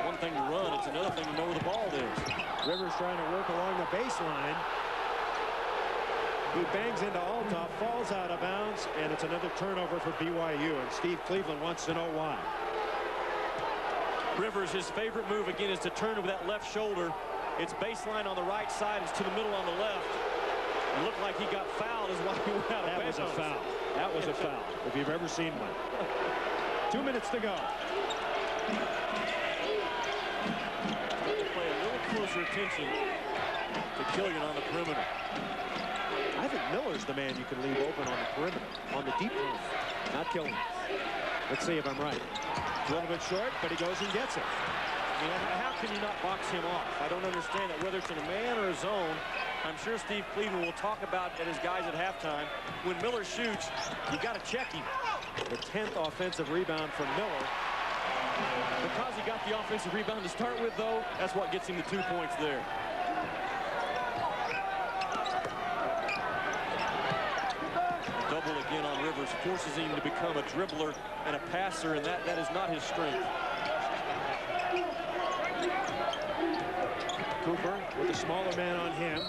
One thing to run, it's another thing to know where the ball is.
Rivers trying to work along the baseline. He bangs into Althoff, falls out of bounds, and it's another turnover for BYU. And Steve Cleveland wants to know why.
Rivers, his favorite move again is to turn with that left shoulder. It's baseline on the right side. It's to the middle on the left. It looked like he got fouled is why he went out of bounds.
That was a foul. That was a foul, if you've ever seen one. 2 minutes to go.
Play a little closer attention to Killian on the perimeter.
I think Miller's the man you can leave open on the perimeter, on the deep perimeter, not Killian. Let's see if I'm right. A little bit short, but he goes and gets it.
I mean, how can you not box him off? I don't understand that, whether it's in a man or a zone. I'm sure Steve Cleveland will talk about at his guys at halftime. When Miller shoots, you got to check him.
The 10th offensive rebound from Miller.
Because he got the offensive rebound to start with, though, that's what gets him the 2 points there. Double again on Rivers, forces him to become a dribbler and a passer, and that is not his strength.
Cooper with a smaller man on him.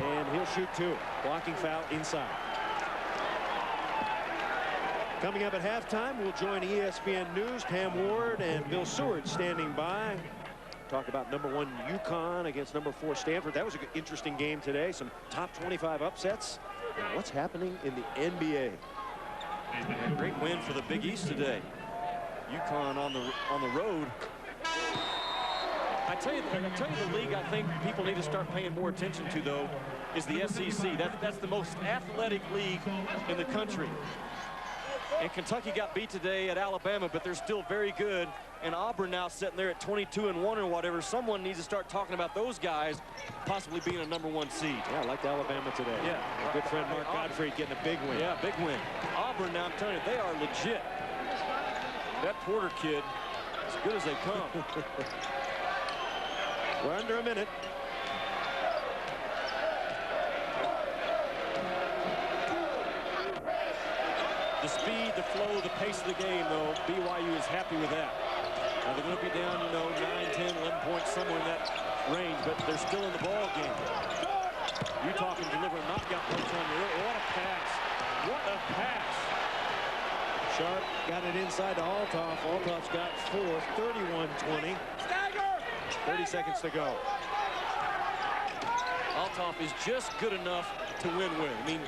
And he'll shoot two. Blocking foul inside. Coming up at halftime, we'll join ESPN News. Pam Ward and Bill Seward standing by. Talk about #1 UConn against #4 Stanford. That was an interesting game today. Some top 25 upsets. And what's happening in the NBA?
A great win for the Big East today. UConn on the road. I tell you the league I think people need to start paying more attention to, though, is the SEC. That's the most athletic league in the country. And Kentucky got beat today at Alabama, but they're still very good. And Auburn now sitting there at 22-1 or whatever. Someone needs to start talking about those guys possibly being a #1 seed.
Yeah, I liked Alabama today.
Yeah.
My good friend Mark Gottfried getting a big win.
Yeah, big win. Auburn, now I'm telling you, they are legit. That Porter kid, as good as they come.
We're under a minute.
The speed, the flow, the pace of the game, though, BYU is happy with that. Now they're going to be down, 9, 10, 11 points, somewhere in that range, but they're still in the ball game. Utah can deliver a knockout punch on you. What a pass. What a pass.
Sharp got it inside to Althoff. Althoff's got 4, 31-20. 30 seconds to go.
Althoff is just good enough to win with. I mean,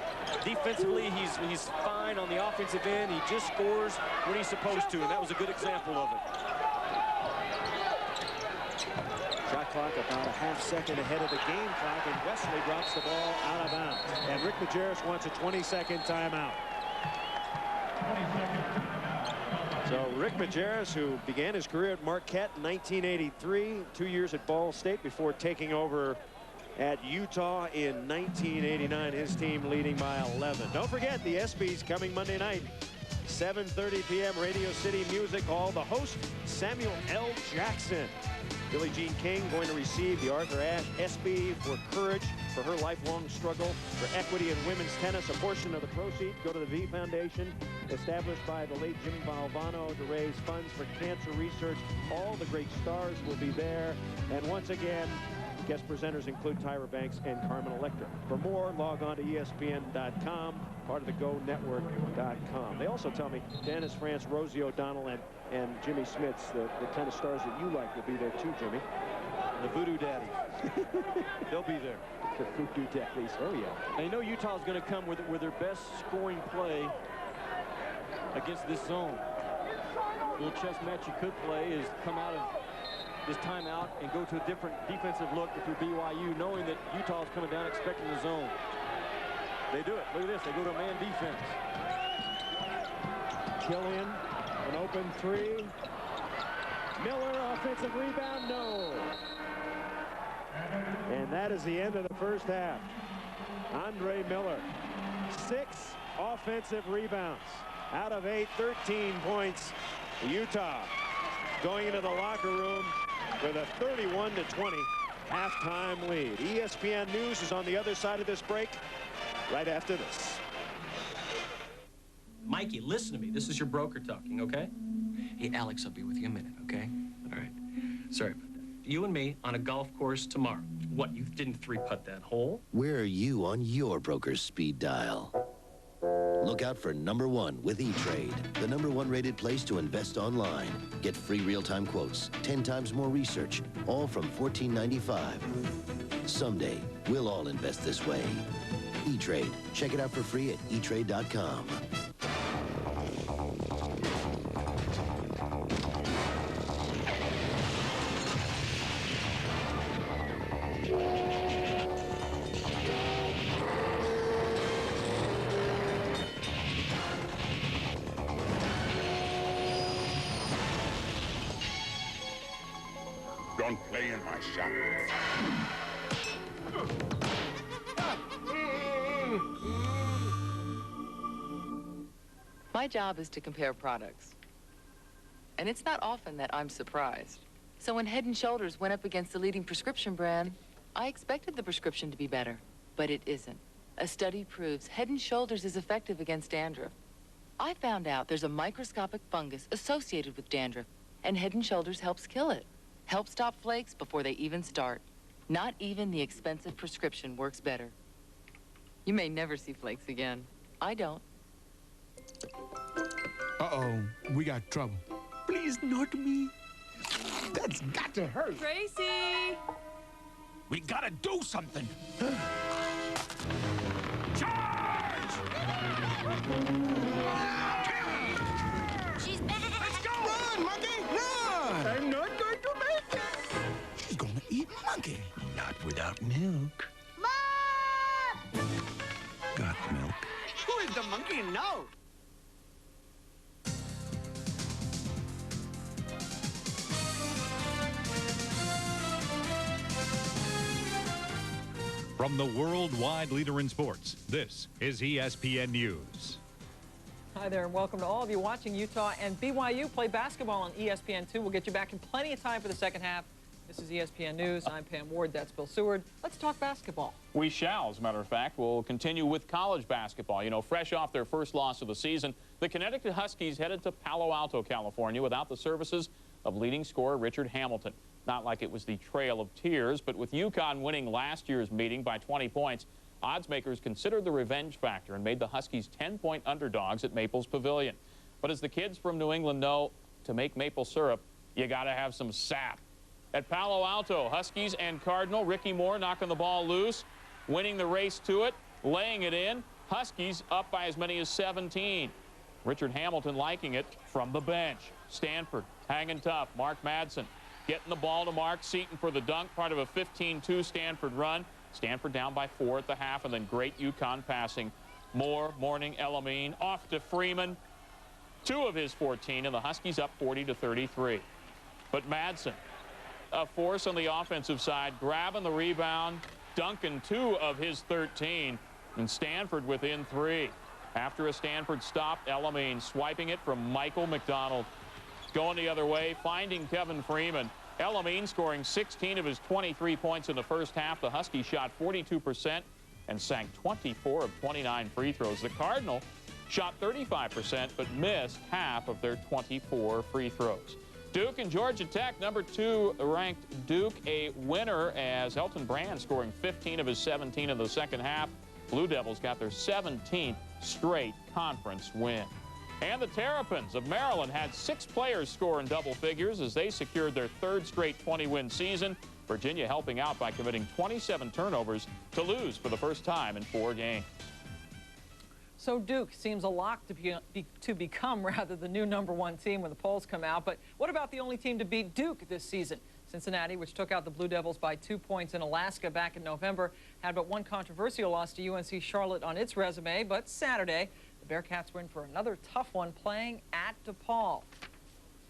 defensively, he's fine on the offensive end. He just scores when he's supposed to, and that was a good example of it.
Shot clock about a half-second ahead of the game clock, and Wesley drops the ball out of bounds. And Rick Majerus wants a 20-second timeout. So Rick Majerus, who began his career at Marquette in 1983, 2 years at Ball State before taking over at Utah in 1989, his team leading by 11. Don't forget, the ESPYs coming Monday night, 7:30 p.m. Radio City Music Hall. The host, Samuel L. Jackson. Billie Jean King going to receive the Arthur Ashe ESPY for courage for her lifelong struggle for equity in women's tennis. A portion of the proceeds go to the V Foundation, established by the late Jimmy Valvano to raise funds for cancer research. All the great stars will be there. And once again, guest presenters include Tyra Banks and Carmen Electra. For more, log on to ESPN.com, part of the GoNetwork.com. They also tell me Dennis France, Rosie O'Donnell, and Jimmy Smits, the tennis stars that you like, will be there too, Jimmy.
The Voodoo Daddies. They'll be there.
The Voodoo Daddies. Oh, yeah.
And Utah's going to come with their best scoring play against this zone. A little chess match you could play is come out of this timeout and go to a different defensive look if you're BYU, knowing that Utah's coming down expecting the zone. They do it. Look at this. They go to a man defense.
Killian, an open three. Miller, offensive rebound, no. And that is the end of the first half. Andre Miller, 6 offensive rebounds. Out of 8, 13 points. Utah going into the locker room with a 31-20 halftime lead. ESPN News is on the other side of this break right after this.
Mikey, listen to me. This is your broker talking, okay? Hey, Alex, I'll be with you a minute, okay? Sorry. You and me on a golf course tomorrow. What, you didn't three-putt that hole?
Where are you on your broker's speed dial? Look out for #1 with E-Trade, the #1 rated place to invest online. Get free real-time quotes, 10 times more research, all from $14.95. Someday, we'll all invest this way. E-Trade. Check it out for free at etrade.com.
Don't play in my shop.
My job is to compare products. And it's not often that I'm surprised. So when Head & Shoulders went up against the leading prescription brand, I expected the prescription to be better, but it isn't. A study proves Head & Shoulders is effective against dandruff. I found out there's a microscopic fungus associated with dandruff, and Head & Shoulders helps kill it. Helps stop flakes before they even start. Not even the expensive prescription works better. You may never see flakes again. I don't.
Uh-oh, we got trouble. Please, not me. That's got to hurt.
Tracy!
We gotta do something.
She's back!
Let's go! Run, monkey, run! I'm not going to make it. She's gonna eat monkey.
Not without milk.
Mom!
Got milk.
Who is the monkey now?
From the worldwide leader in sports, this is ESPN News.
Hi there, and welcome to all of you watching Utah and BYU play basketball on ESPN2. We'll get you back in plenty of time for the second half. This is ESPN News. I'm Pam Ward. That's Bill Seward. Let's talk basketball.
We shall, as a matter of fact. We'll continue with college basketball. You know, fresh off their first loss of the season, the Connecticut Huskies headed to Palo Alto, California, without the services of leading scorer Richard Hamilton. Not like it was the Trail of Tears, but with UConn winning last year's meeting by 20 points, odds makers considered the revenge factor and made the Huskies 10-point underdogs at Maples Pavilion. But as the kids from New England know, to make maple syrup, you got to have some sap. At Palo Alto, Huskies and Cardinal, Ricky Moore knocking the ball loose, winning the race to it, laying it in. Huskies up by as many as 17. Richard Hamilton liking it from the bench. Stanford hanging tough. Mark Madsen getting the ball to Mark Seaton for the dunk, part of a 15-2 Stanford run. Stanford down by 4 at the half, and then great UConn passing. Moore, Mourning, Elamine, off to Freeman. 2 of his 14, and the Huskies up 40-33. But Madsen, a force on the offensive side, grabbing the rebound, dunking 2 of his 13, and Stanford within 3. After a Stanford stop, Elamine swiping it from Michael McDonald. Going the other way, finding Kevin Freeman. Elamine scoring 16 of his 23 points in the first half. The Huskies shot 42% and sank 24 of 29 free throws. The Cardinal shot 35% but missed half of their 24 free throws. Duke and Georgia Tech, #2 ranked Duke, a winner as Elton Brand scoring 15 of his 17 in the second half. Blue Devils got their 17th straight conference win. And the Terrapins of Maryland had 6 players score in double figures as they secured their 3rd straight 20-win season. Virginia helping out by committing 27 turnovers to lose for the first time in 4 games.
So Duke seems a lock to become rather the new #1 team when the polls come out. But what about the only team to beat Duke this season? Cincinnati, which took out the Blue Devils by 2 points in Alaska back in November, had but one controversial loss to UNC Charlotte on its resume. But Saturday, the Bearcats were in for another tough one playing at DePaul.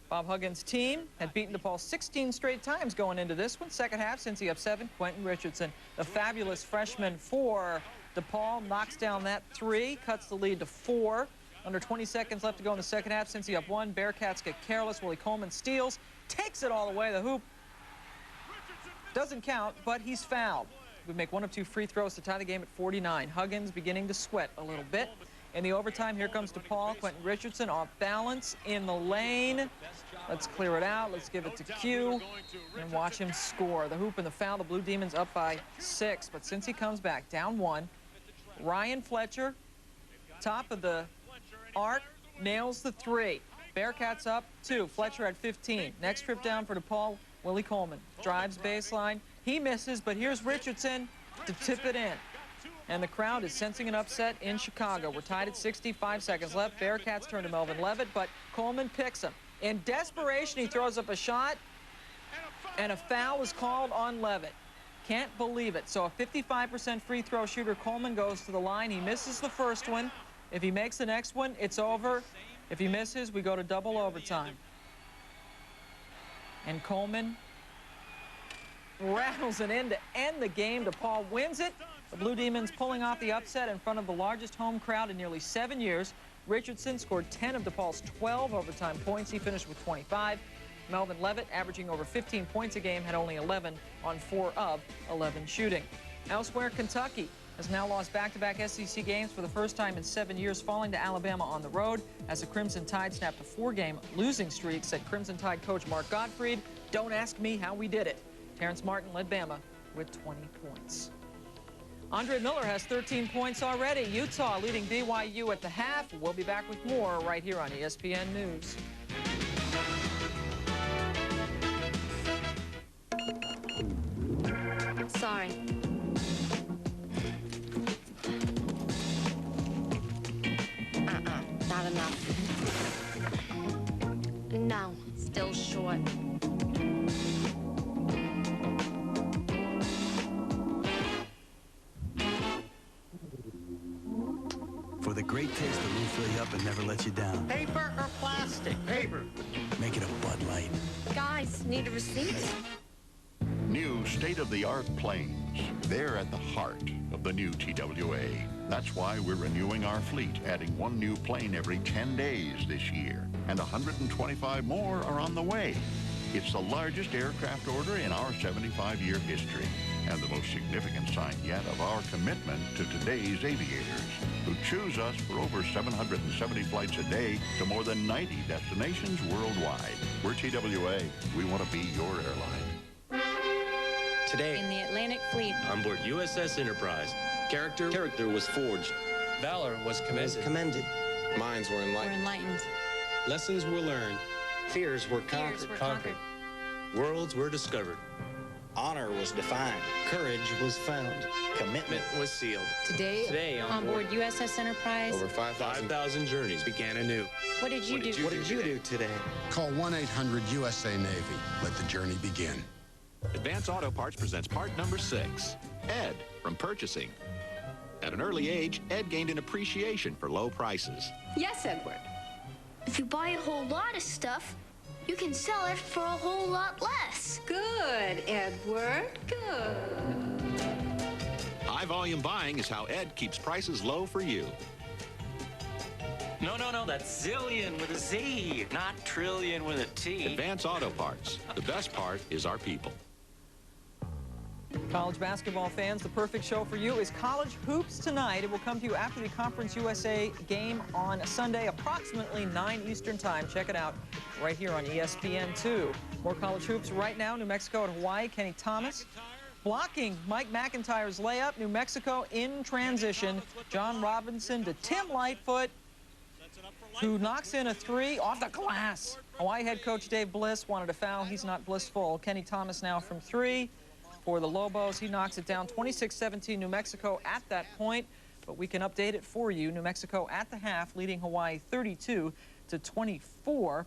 Bob Huggins' team had beaten DePaul 16 straight times going into this one. Second half, Cincy up 7, Quentin Richardson, the fabulous freshman for DePaul, knocks down that 3, cuts the lead to 4. Under 20 seconds left to go in the second half. Cincy up 1. Bearcats get careless. Willie Coleman steals, takes it all the way. The hoop doesn't count, but he's fouled. We make 1 of 2 free throws to tie the game at 49. Huggins beginning to sweat a little bit. In the overtime, here comes DePaul. Quentin Richardson off balance in the lane. Let's clear it out. Let's give it to Q and watch him score. The hoop and the foul. The Blue Demons up by 6. But since he comes back, down 1, Ryan Fletcher, top of the arc, nails the 3. Bearcats up 2. Fletcher at 15. Next trip down for DePaul, Willie Coleman. Drives baseline. He misses, but here's Richardson to tip it in. And the crowd is sensing an upset in Chicago. We're tied at 65 seconds left. Bearcats turn to Melvin Levitt, but Coleman picks him. In desperation, he throws up a shot, and a foul is called on Levitt. Can't believe it. So a 55% free throw shooter, Coleman, goes to the line. He misses the first one. If he makes the next one, it's over. If he misses, we go to double overtime. And Coleman rattles it in to end the game. DePaul wins it. The Blue Demons pulling off the upset in front of the largest home crowd in nearly 7 years. Richardson scored 10 of DePaul's 12 overtime points. He finished with 25. Melvin Levitt, averaging over 15 points a game, had only 11 on 4 of 11 shooting. Elsewhere, Kentucky has now lost back-to-back SEC games for the first time in 7 years, falling to Alabama on the road as the Crimson Tide snapped a 4-game losing streak, said Crimson Tide coach Mark Gottfried. Don't ask me how we did it. Terrence Martin led Bama with 20 points. Andre Miller has 13 points already. Utah leading BYU at the half. We'll be back with more right here on ESPN News.
Sorry. Not enough. No, still short.
For the great taste that will fill you up and never let you down.
Paper or plastic? Paper.
Make it a Bud Light.
Guys, need a receipt?
New state-of-the-art planes. They're at the heart of the new TWA. That's why we're renewing our fleet, adding 1 new plane every 10 days this year. And 125 more are on the way. It's the largest aircraft order in our 75-year history, and the most significant sign yet of our commitment to today's aviators, who choose us for over 770 flights a day to more than 90 destinations worldwide. We're TWA. We want to be your airline.
Today,
in the Atlantic Fleet,
on board USS Enterprise, character was forged.
Valor was commended.
Minds were enlightened.
Lessons were learned.
Fears were conquered. Worlds were discovered.
Honor was defined.
Courage was found. Commitment was sealed.
Today on board USS Enterprise,
over 5,000 journeys began anew.
What did you do?
What did you do today?
Call 1-800-USA-NAVY. Let the journey begin.
Advance Auto Parts presents part number 6, Ed from Purchasing. At an early age, Ed gained an appreciation for low prices.
Yes, Edward.
If you buy a whole lot of stuff, you can sell it for a whole lot less.
Good, Edward. Good.
High volume buying is how Ed keeps prices low for you.
No, that's zillion with a Z, not trillion with a T.
Advance Auto Parts. The best part is our people.
College basketball fans, the perfect show for you is College Hoops tonight. It will come to you after the Conference USA game on Sunday, approximately 9 Eastern time. Check it out right here on ESPN2. More College Hoops right now. New Mexico and Hawaii. Kenny Thomas blocking Mike McIntyre's layup. New Mexico in transition. John Robinson to Tim Lightfoot, who knocks in a 3 off the glass. Hawaii head coach Dave Bliss wanted a foul. He's not blissful. Kenny Thomas now from 3. For the Lobos, he knocks it down 26-17 New Mexico at that point, but we can update it for you. New Mexico at the half leading Hawaii 32-24.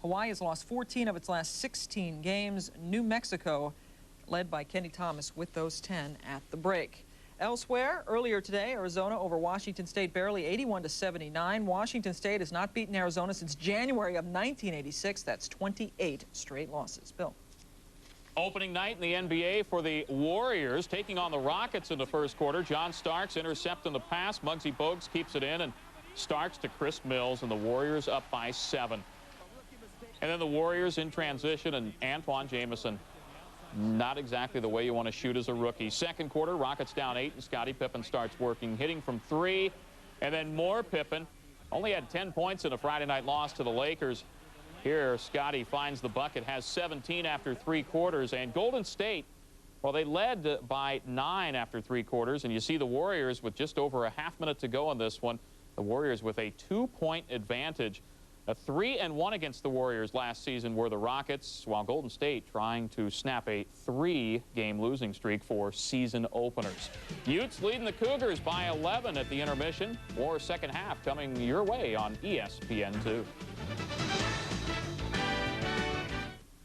Hawaii has lost 14 of its last 16 games. New Mexico led by Kenny Thomas with those 10 at the break. Elsewhere, earlier today, Arizona over Washington State barely 81-79. Washington State has not beaten Arizona since January of 1986. That's 28 straight losses. Bill.
Opening night in the NBA for the Warriors, taking on the Rockets in the first quarter. John Starks intercepting the pass. Muggsy Bogues keeps it in, and Starks to Chris Mills, and the Warriors up by 7. And then the Warriors in transition, and Antoine Jamison, not exactly the way you want to shoot as a rookie. Second quarter, Rockets down 8, and Scottie Pippen starts working, hitting from 3, And then more Pippen. Only had 10 points in a Friday night loss to the Lakers. Here, Scotty finds the bucket, has 17 after 3 quarters. And Golden State, well, they led by 9 after 3 quarters. And you see the Warriors with just over a half minute to go on this one. The Warriors with a 2-point advantage. A 3-1 against the Warriors last season were the Rockets, while Golden State trying to snap a 3-game losing streak for season openers. Utes leading the Cougars by 11 at the intermission. More second half coming your way on ESPN2.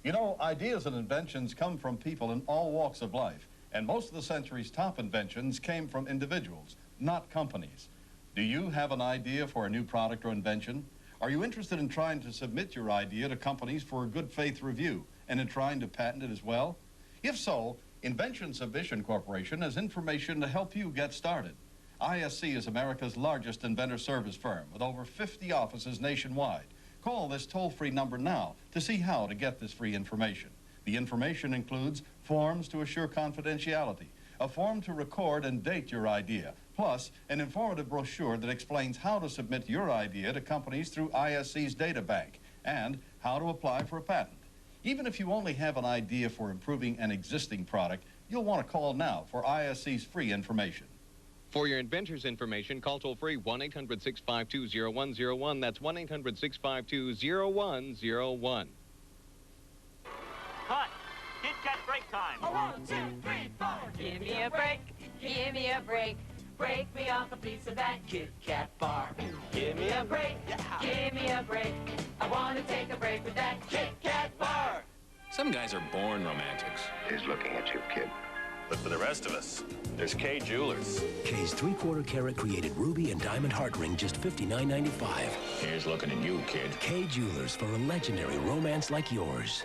You know, ideas and inventions come from people in all walks of life, and most of the century's top inventions came from individuals, not companies. Do you have an idea for a new product or invention? Are you interested in trying to submit your idea to companies for a good faith review and in trying to patent it as well? If so, Invention Submission Corporation has information to help you get started. ISC is America's largest inventor service firm with over 50 offices nationwide. Call this toll-free number now to see how to get this free information. The information includes forms to assure confidentiality, a form to record and date your idea, plus an informative brochure that explains how to submit your idea to companies through ISC's data bank and how to apply for a patent. Even if you only have an idea for improving an existing product, you'll want to call now for ISC's free information.
For your inventor's information, call toll-free 1-800-652-0101. That's 1-800-652-0101.
Cut! Kit Kat break time! 1, 2, 3, 4! Give me a break! Give me a break! Break me off a piece of that Kit Kat bar. Give me a break! Give me a break! I want to take a break with that Kit Kat bar!
Some guys are born romantics.
He's looking at you, kid.
But for the rest of us, there's Kay Jewelers.
Kay's 3/4 carat created ruby and diamond heart ring, just $59.95.
Here's looking at you, kid.
Kay Jewelers, for a legendary romance like yours.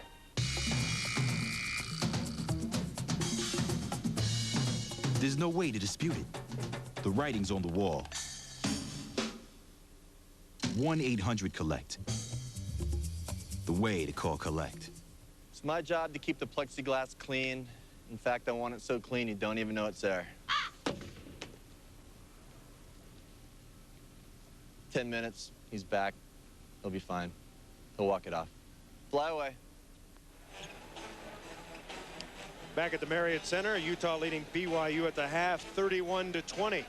There's no way to dispute it. The writing's on the wall. 1-800-COLLECT. The way to call collect.
It's my job to keep the plexiglass clean. In fact, I want it so clean you don't even know it's there. 10 minutes, he's back. He'll be fine. He'll walk it off. Fly away.
Back at the Marriott Center, Utah leading BYU at the half, 31-20.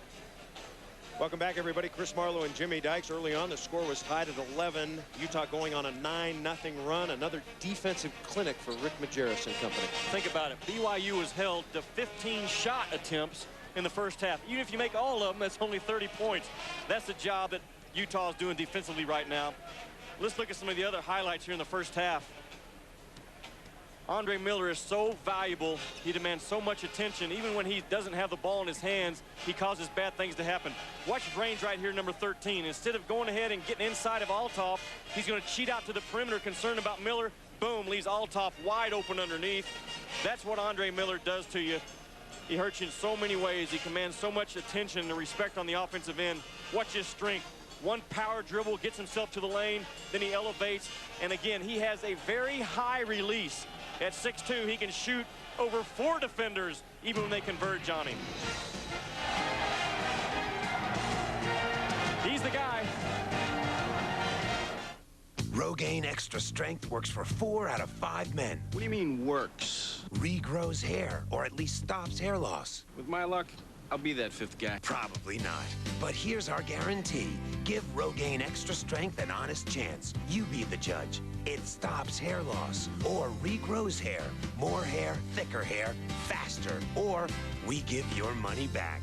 Welcome back, everybody. Chris Marlowe and Jimmy Dykes. Early on, the score was tied at 11. Utah going on a 9-0 run. Another defensive clinic for Rick Majerus and company.
Think about it. BYU was held to 15 shot attempts in the first half. Even if you make all of them, that's only 30 points. That's the job that Utah is doing defensively right now. Let's look at some of the other highlights here in the first half. Andre Miller is so valuable. He demands so much attention. Even when he doesn't have the ball in his hands, he causes bad things to happen. Watch his range right here, number 13. Instead of going ahead and getting inside of Althoff, he's going to cheat out to the perimeter, concerned about Miller. Boom, leaves Althoff wide open underneath. That's what Andre Miller does to you. He hurts you in so many ways. He commands so much attention and respect on the offensive end. Watch his strength. One power dribble, gets himself to the lane, then he elevates. And again, he has a very high release. At 6'2", he can shoot over 4 defenders, even when they converge on him. He's the guy.
Rogaine Extra Strength works for 4 out of 5 men.
What do you mean works?
Regrows hair, or at least stops hair loss.
With my luck, I'll be that 5th guy.
Probably not. But here's our guarantee. Give Rogaine Extra Strength an honest chance. You be the judge. It stops hair loss, or regrows hair, more hair, thicker hair, faster, or we give your money back.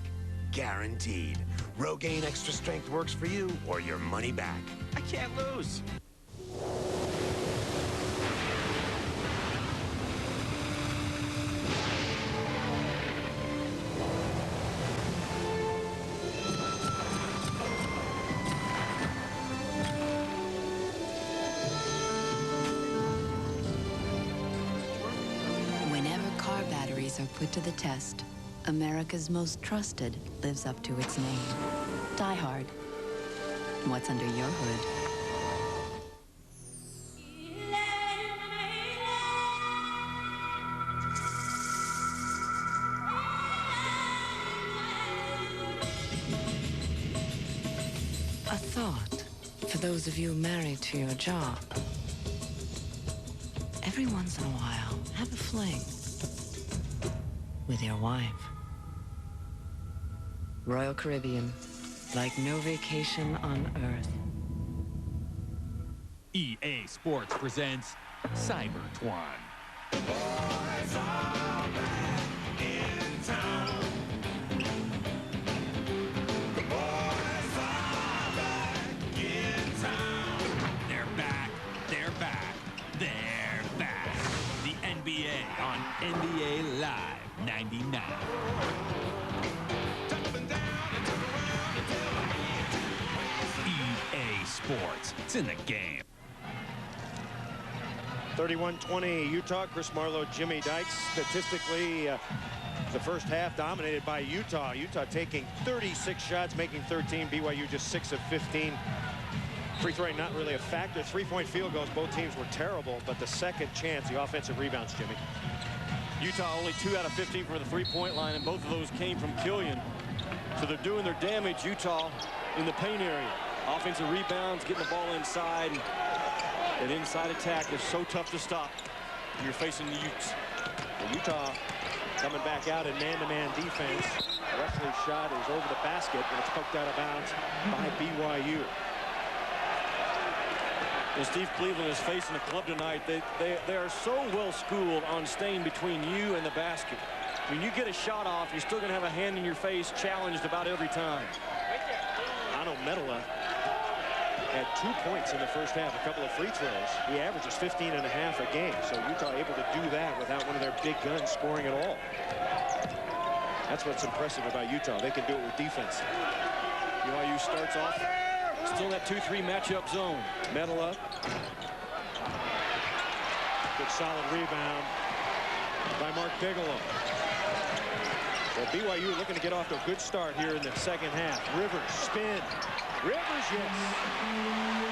Guaranteed. Rogaine Extra Strength works for you, or your money back.
I can't lose.
Are put to the test, America's most trusted lives up to its name. Die Hard. What's under your hood?
A thought for those of you married to your job. Every once in a while, have a fling with your wife. Royal Caribbean, like no vacation on Earth.
EA Sports presents Cybertwan.
Boys are back in town. The boys are back in town.
They're back, they're back, they're back. The NBA on NBA Live 99. EA Sports, it's in the game.
31-20 Utah. Chris Marlowe, Jimmy Dykes. Statistically, the first half dominated by Utah. Utah taking 36 shots, making 13. BYU just 6 of 15. Free throwing not really a factor. 3-point field goals. Both teams were terrible, but the second chance, the offensive rebounds, Jimmy.
Utah only 2 out of 15 from the three-point line, and both of those came from Killian. So they're doing their damage, Utah, in the paint area. Offensive rebounds, getting the ball inside. That inside attack is so tough to stop when you're facing the Utes.
Well, Utah coming back out in man-to-man defense. Wesley's shot is over the basket, and it's poked out of bounds by BYU.
Well, Steve Cleveland is facing a club tonight. They are so well schooled on staying between you and the basket. When you get a shot off, you're still going to have a hand in your face challenged about every time.
Ano Medela had 2 points in the first half, a couple of free throws. He averages 15.5 a game, so Utah able to do that without one of their big guns scoring at all. That's what's impressive about Utah. They can do it with defense.
BYU starts off still in that 2-3 matchup zone.
Medela. Good solid rebound by Mark Bigelow. Well, BYU looking to get off to a good start here in the second half. Rivers, spin. Rivers, yes.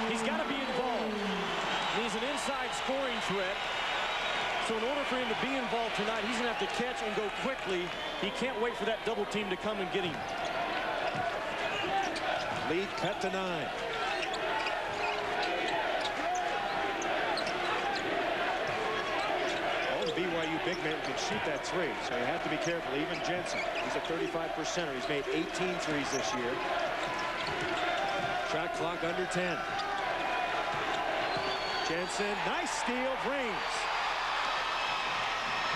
He's got to be involved. He's an inside scoring threat. So in order for him to be involved tonight, he's going to have to catch and go quickly. He can't wait for that double team to come and get him.
Lead cut to 9. All the BYU big men can shoot that three, so you have to be careful. Even Jensen, he's a 35%er. He's made 18 threes this year. Shot clock under 10. Jensen, nice steal, Brains.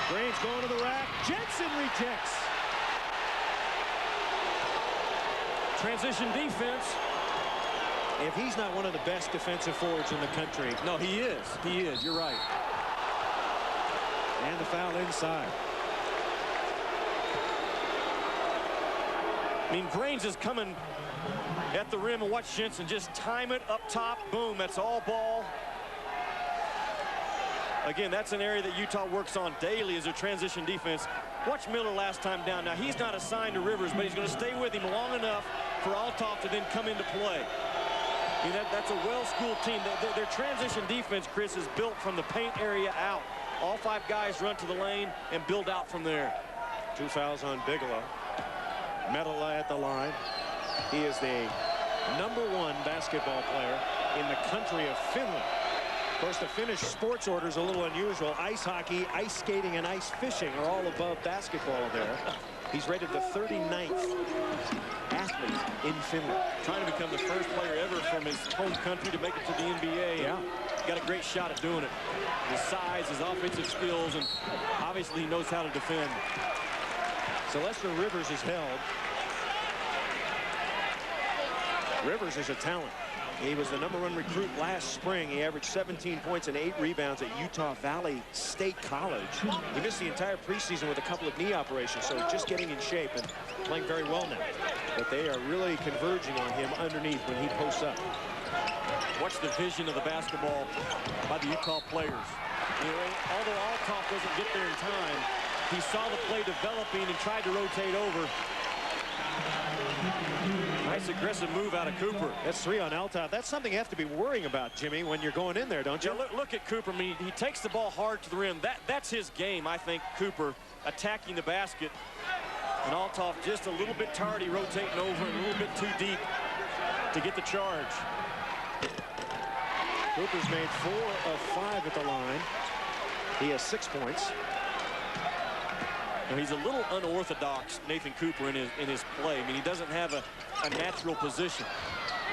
Brains going to the rack. Jensen rejects.
Transition defense.
If he's not one of the best defensive forwards in the country.
No, he is. He is. You're right.
And the foul inside.
I mean, Brains is coming at the rim, and watch Jensen just time it up top. Boom, that's all ball. Again, that's an area that Utah works on daily as a transition defense. Watch Miller last time down. Now, he's not assigned to Rivers, but he's going to stay with him long enough for Althoff to then come into play. I mean, that's a well-schooled team. Their transition defense, Chris, is built from the paint area out. All 5 guys run to the lane and build out from there.
2 fouls on Bigelow. Medela at the line. He is the #1 basketball player in the country of Finland. Of course, the Finnish sports order is a little unusual. Ice hockey, ice skating, and ice fishing are all above basketball there. He's rated the 39th athlete in Finland.
Trying to become the first player ever from his home country to make it to the NBA.
Yeah.
Got a great shot at doing it. His size, his offensive skills, and obviously he knows how to defend.
Sylvester Rivers is held. Rivers is a talent. He was the #1 recruit last spring. He averaged 17 points and 8 rebounds at Utah Valley State College. He missed the entire preseason with a couple of knee operations, so just getting in shape and playing very well now. But they are really converging on him underneath when he posts up.
Watch the vision of the basketball by the Utah players. You know, although Althoff doesn't get there in time, he saw the play developing and tried to rotate over.
Nice aggressive move out of Cooper. That's 3 on Althoff. That's something you have to be worrying about, Jimmy, when you're going in there, don't you?
Yeah, look at Cooper. I mean, he takes the ball hard to the rim. That's his game, I think, Cooper, attacking the basket. And Althoff just a little bit tardy, rotating over and a little bit too deep to get the charge.
Cooper's made 4 of 5 at the line. He has 6 points.
Now, he's a little unorthodox, Nathan Cooper, in his play. I mean, he doesn't have a natural position.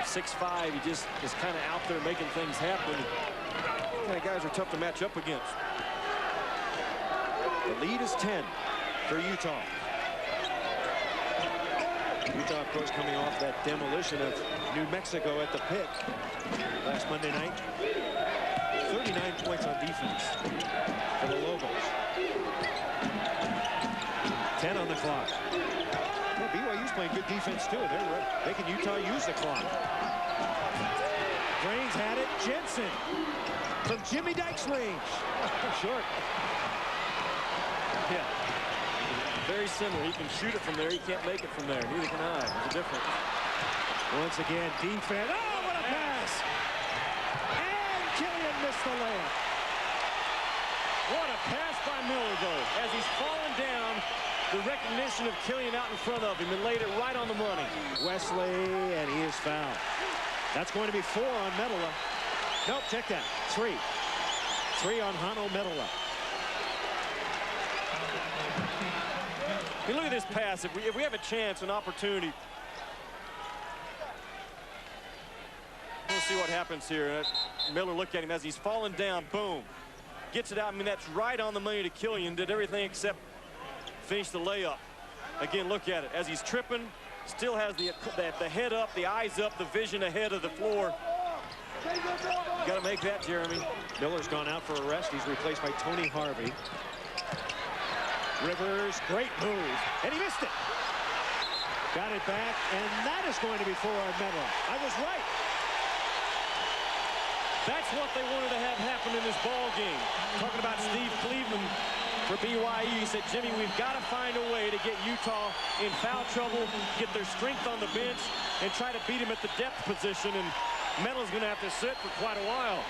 At 6'5", he just is kind of out there making things happen. These kind of guys are tough to match up against.
The lead is 10 for Utah. Utah, of course, coming off that demolition of New Mexico at the Pit last Monday night. 39 points on defense for the Lobos. 10 on the clock. Yeah, BYU's playing good defense, too. They're making Utah use the clock. Brains had it. Jensen from Jimmy Dykes range. Short.
Yeah. Very similar. He can shoot it from there. He can't make it from there. Neither can I. There's a difference.
Once again, defense. Oh, what a pass! And Killian missed the layup.
What a pass by Miller, though. As he's fallen down, the recognition of Killian out in front of him and laid it right on the money.
Wesley, and he is fouled. That's going to be 4 on Medela. Nope, check that. 3. 3 on Hano Medela.
I mean, look at this pass. If we have a chance, an opportunity. We'll see what happens here. Miller, look at him as he's falling down. Boom. Gets it out. I mean, that's right on the money to Killian. Did everything except finish the layup. Again, look at it. As he's tripping, still has the head up, the eyes up, the vision ahead of the floor. You got to make that, Jeremy.
Miller's gone out for a rest. He's replaced by Tony Harvey. Rivers, great move, and he missed it. Got it back, and that is going to be 4 on Medela. I was right.
That's what they wanted to have happen in this ball game. Talking about Steve Cleveland for BYU, he said, Jimmy, we've got to find a way to get Utah in foul trouble, get their strength on the bench, and try to beat him at the depth position. And Medela's going to have to sit for quite a while.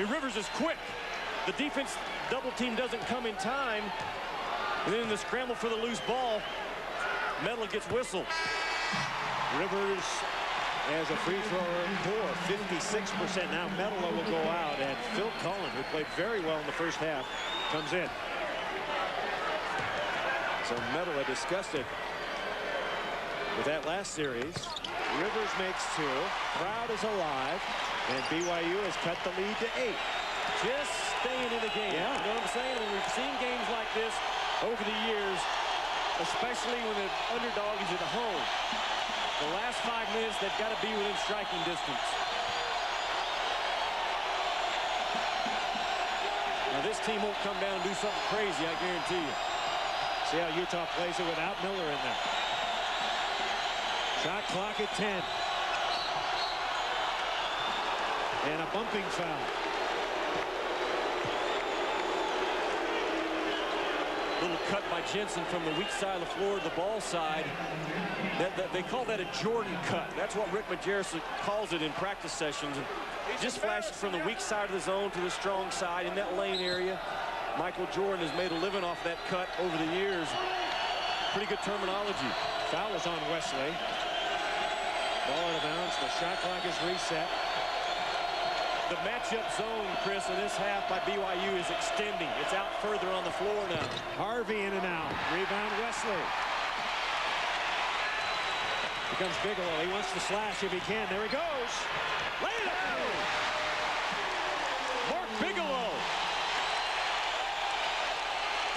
Rivers is quick. The defense double team doesn't come in time. And then in the scramble for the loose ball, Medela gets whistled.
Rivers as a free thrower, poor, 56%. Now Medela will go out, and Phil Cullen, who played very well in the first half, comes in. So Medela disgusted with that last series. Rivers makes 2. Crowd is alive, and BYU has cut the lead to 8.
Just staying in the game.
Yeah.
You know what I'm saying? When we've seen games like this over the years, especially when the underdog is at home, the last 5 minutes, they've got to be within striking distance. Now, this team won't come down and do something crazy, I guarantee you.
See how Utah plays it without Miller in there. Shot clock at 10. And a bumping foul.
Little cut by Jensen from the weak side of the floor to the ball side. They call that a Jordan cut. That's what Rick Majerus calls it in practice sessions. And just flashes from the weak side of the zone to the strong side in that lane area. Michael Jordan has made a living off that cut over the years. Pretty good terminology.
Foul is on Wesley. Ball out of bounds. The shot clock is reset.
The matchup zone, Chris, in this half by BYU is extending. It's out further on the floor now.
Harvey in and out. Rebound Wesley. Here comes Bigelow. He wants to slash if he can. There he goes. Lay it up.
Mark Bigelow.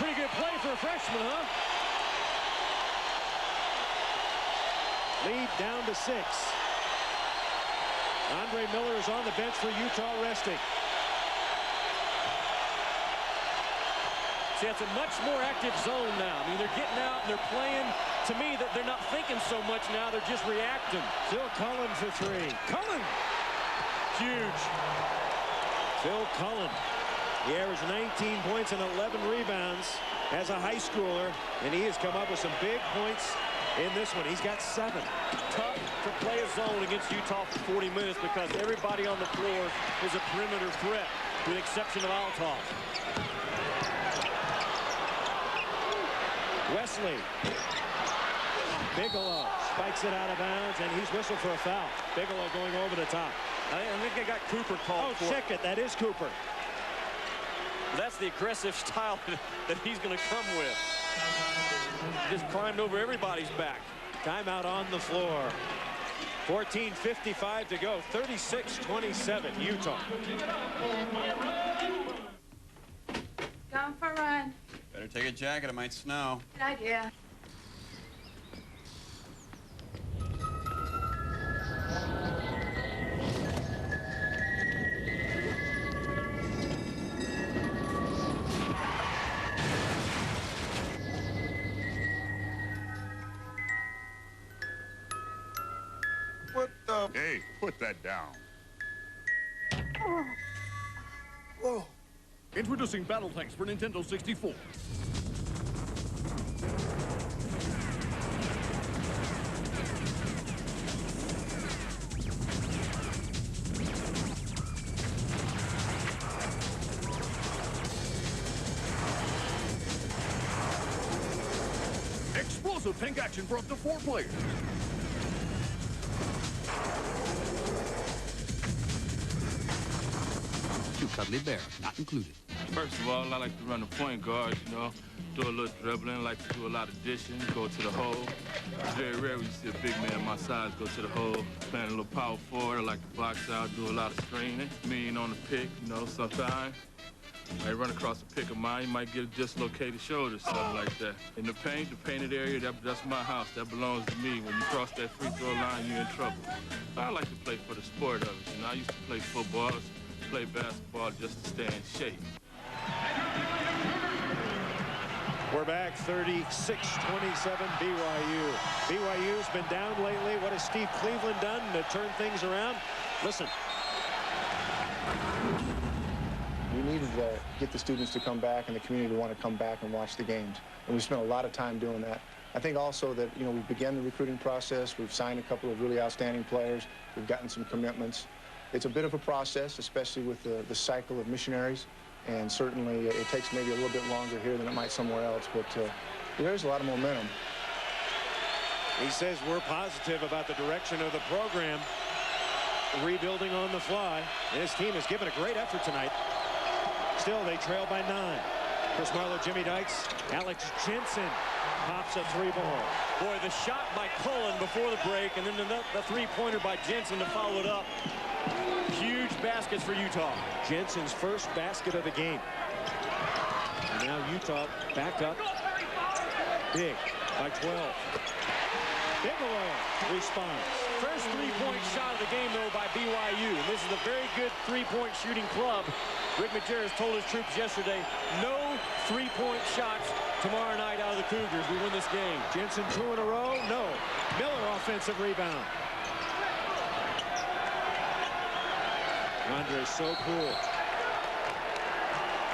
Pretty good play for a freshman, huh?
Lead down to 6. Andre Miller is on the bench for Utah, resting.
See, it's a much more active zone now. I mean, they're getting out and they're playing. To me, that they're not thinking so much now. They're just reacting.
Phil Cullen for 3. Cullen!
Huge.
Phil Cullen. He averaged 19 points and 11 rebounds as a high schooler, and he has come up with some big points in this one. He's got 7.
Tough to play a zone against Utah for 40 minutes because everybody on the floor is a perimeter threat, with the exception of Althoff.
Wesley. Bigelow spikes it out of bounds, and he's whistled for a foul. Bigelow going over the top.
I think they got Cooper called for.
Oh, check it. That is Cooper.
That's the aggressive style that he's going to come with. Just climbed over everybody's back.
Timeout on the floor. 14:55 to go. 36-27, Utah.
Going for a run.
Better take a jacket. It might snow.
Good idea.
What the? Hey, put that down.
Whoa. Introducing Battle Tanks for Nintendo 64. Explosive tank action for up to 4 players.
Cuddly Bear, not included.
First of all, I like to run the point guard, you know, do a little dribbling, like to do a lot of dishing, go to the hole. It's very rare when you see a big man my size go to the hole. Playing a little power forward, I like to box out, do a lot of screening. Mean on the pick, you know, sometimes. Might run across a pick of mine, you might get a dislocated shoulder, something like that. In the paint, the painted area, that's my house. That belongs to me. When you cross that free throw line, you're in trouble. I like to play for the sport of it. You know, I used to play football, play basketball just to stay in shape.
We're back 36-27 BYU. BYU's been down lately. What has Steve Cleveland done to turn things around? Listen.
We needed to get the students to come back and the community to want to come back and watch the games. And we spent a lot of time doing that. I think also that, you know, we've begun the recruiting process. We've signed a couple of really outstanding players. We've gotten some commitments. It's a bit of a process, especially with the cycle of missionaries. And certainly it takes maybe a little bit longer here than it might somewhere else. But there's a lot of momentum.
He says we're positive about the direction of the program. Rebuilding on the fly. His team has given a great effort tonight. Still, they trail by 9. Chris Marlowe, Jimmy Dykes, Alex Jensen pops a 3-ball.
Boy, the shot by Cullen before the break, and then the three-pointer by Jensen to follow it up. Huge baskets for Utah.
Jensen's first basket of the game. And now Utah back up big by 12. Bigelow responds.
First three-point shot of the game, though, by BYU. And this is a very good three-point shooting club. Rick Majerus told his troops yesterday, no three-point shots tomorrow night out of the Cougars. We win this game.
Jensen 2 in a row? No. Miller offensive rebound. Andre's so cool.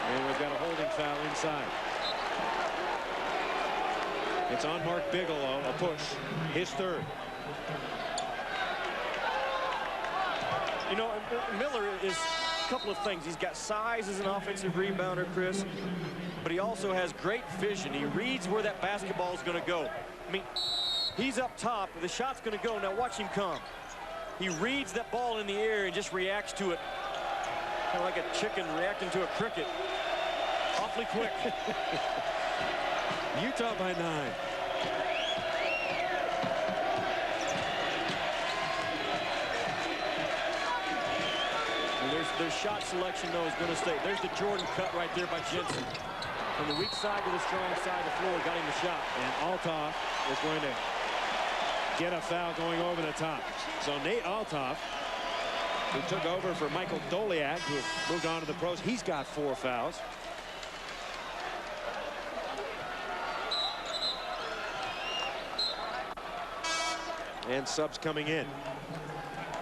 And we've got a holding foul inside. It's on Mark Bigelow, a push, his third.
You know, Miller is a couple of things. He's got size as an offensive rebounder, Chris, but he also has great vision. He reads where that basketball is going to go. I mean, he's up top, the shot's going to go. Now watch him come. He reads that ball in the air and just reacts to it, kind of like a chicken reacting to a cricket. Awfully quick.
Utah by 9.
Their shot selection, though, is going to stay. There's the Jordan cut right there by Jensen. From the weak side to the strong side of the floor, got him the shot.
And Althoff is going to get a foul going over the top. So Nate Althoff, who took over for Michael Doliak, who moved on to the pros, he's got 4 fouls. And subs coming in.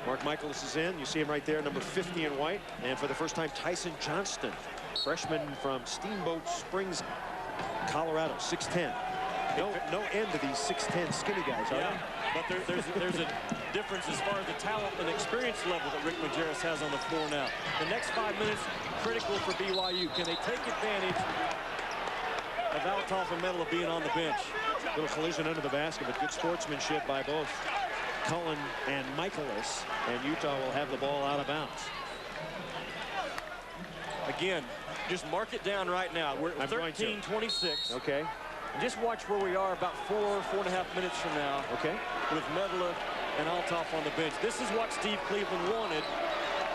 Mark Michaelis is in. You see him right there, number 50 in white. And for the first time, Tyson Johnston, freshman from Steamboat Springs, Colorado, 6'10". No end to these 6'10" skinny guys, are there?
But there's a difference as far as the talent and experience level that Rick Majerus has on the floor now. The next 5 minutes, critical for BYU. Can they take advantage of Althoff and Metal being on the bench?
Little collision under the basket, but good sportsmanship by both Cullen and Michaelis, and Utah will have the ball out of bounds.
Again, just mark it down right now. We're at 13-26.
Okay.
Just watch where we are about 4.5 minutes from now.
Okay.
With Medela and Althoff on the bench. This is what Steve Cleveland wanted,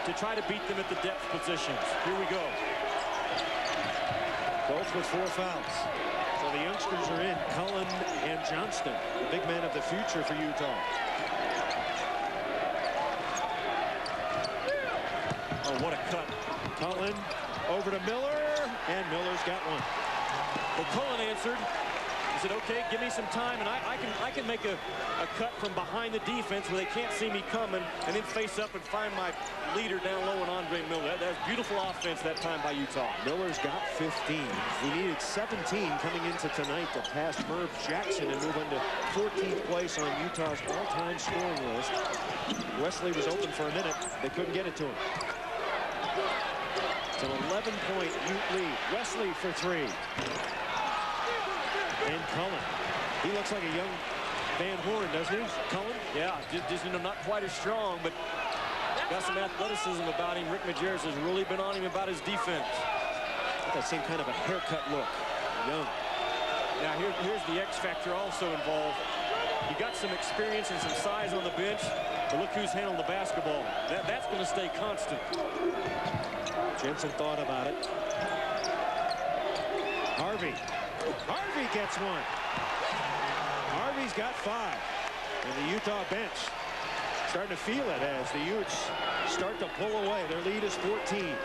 to try to beat them at the depth positions. Here we go.
Both with 4 fouls. So the youngsters are in, Cullen and Johnston, the big man of the future for Utah.
Oh, what a cut.
Cullen over to Miller, and Miller's got one.
Well, Cullen answered. He said, okay, give me some time, and I can make a cut from behind the defense where they can't see me coming, and then face up and find my leader down low in Andre Miller. That's beautiful offense that time by Utah.
Miller's got 15. He needed 17 coming into tonight to pass Merv Jackson and move into 14th place on Utah's all-time scoring list. Wesley was open for a minute. They couldn't get it to him. It's an 11-point Ute lead. Wesley for 3. And Cullen. He looks like a young Van Horn, doesn't he? Cullen?
Yeah, just not quite as strong, but got some athleticism about him. Rick Majerus has really been on him about his defense.
Got that same kind of a haircut look. Young.
Now here's the X factor also involved. You got some experience and some size on the bench, but look who's handling the basketball. That's going to stay constant.
Jensen thought about it. Harvey gets one. Harvey's got 5. And the Utah bench starting to feel it as the Utes start to pull away. Their lead is 14.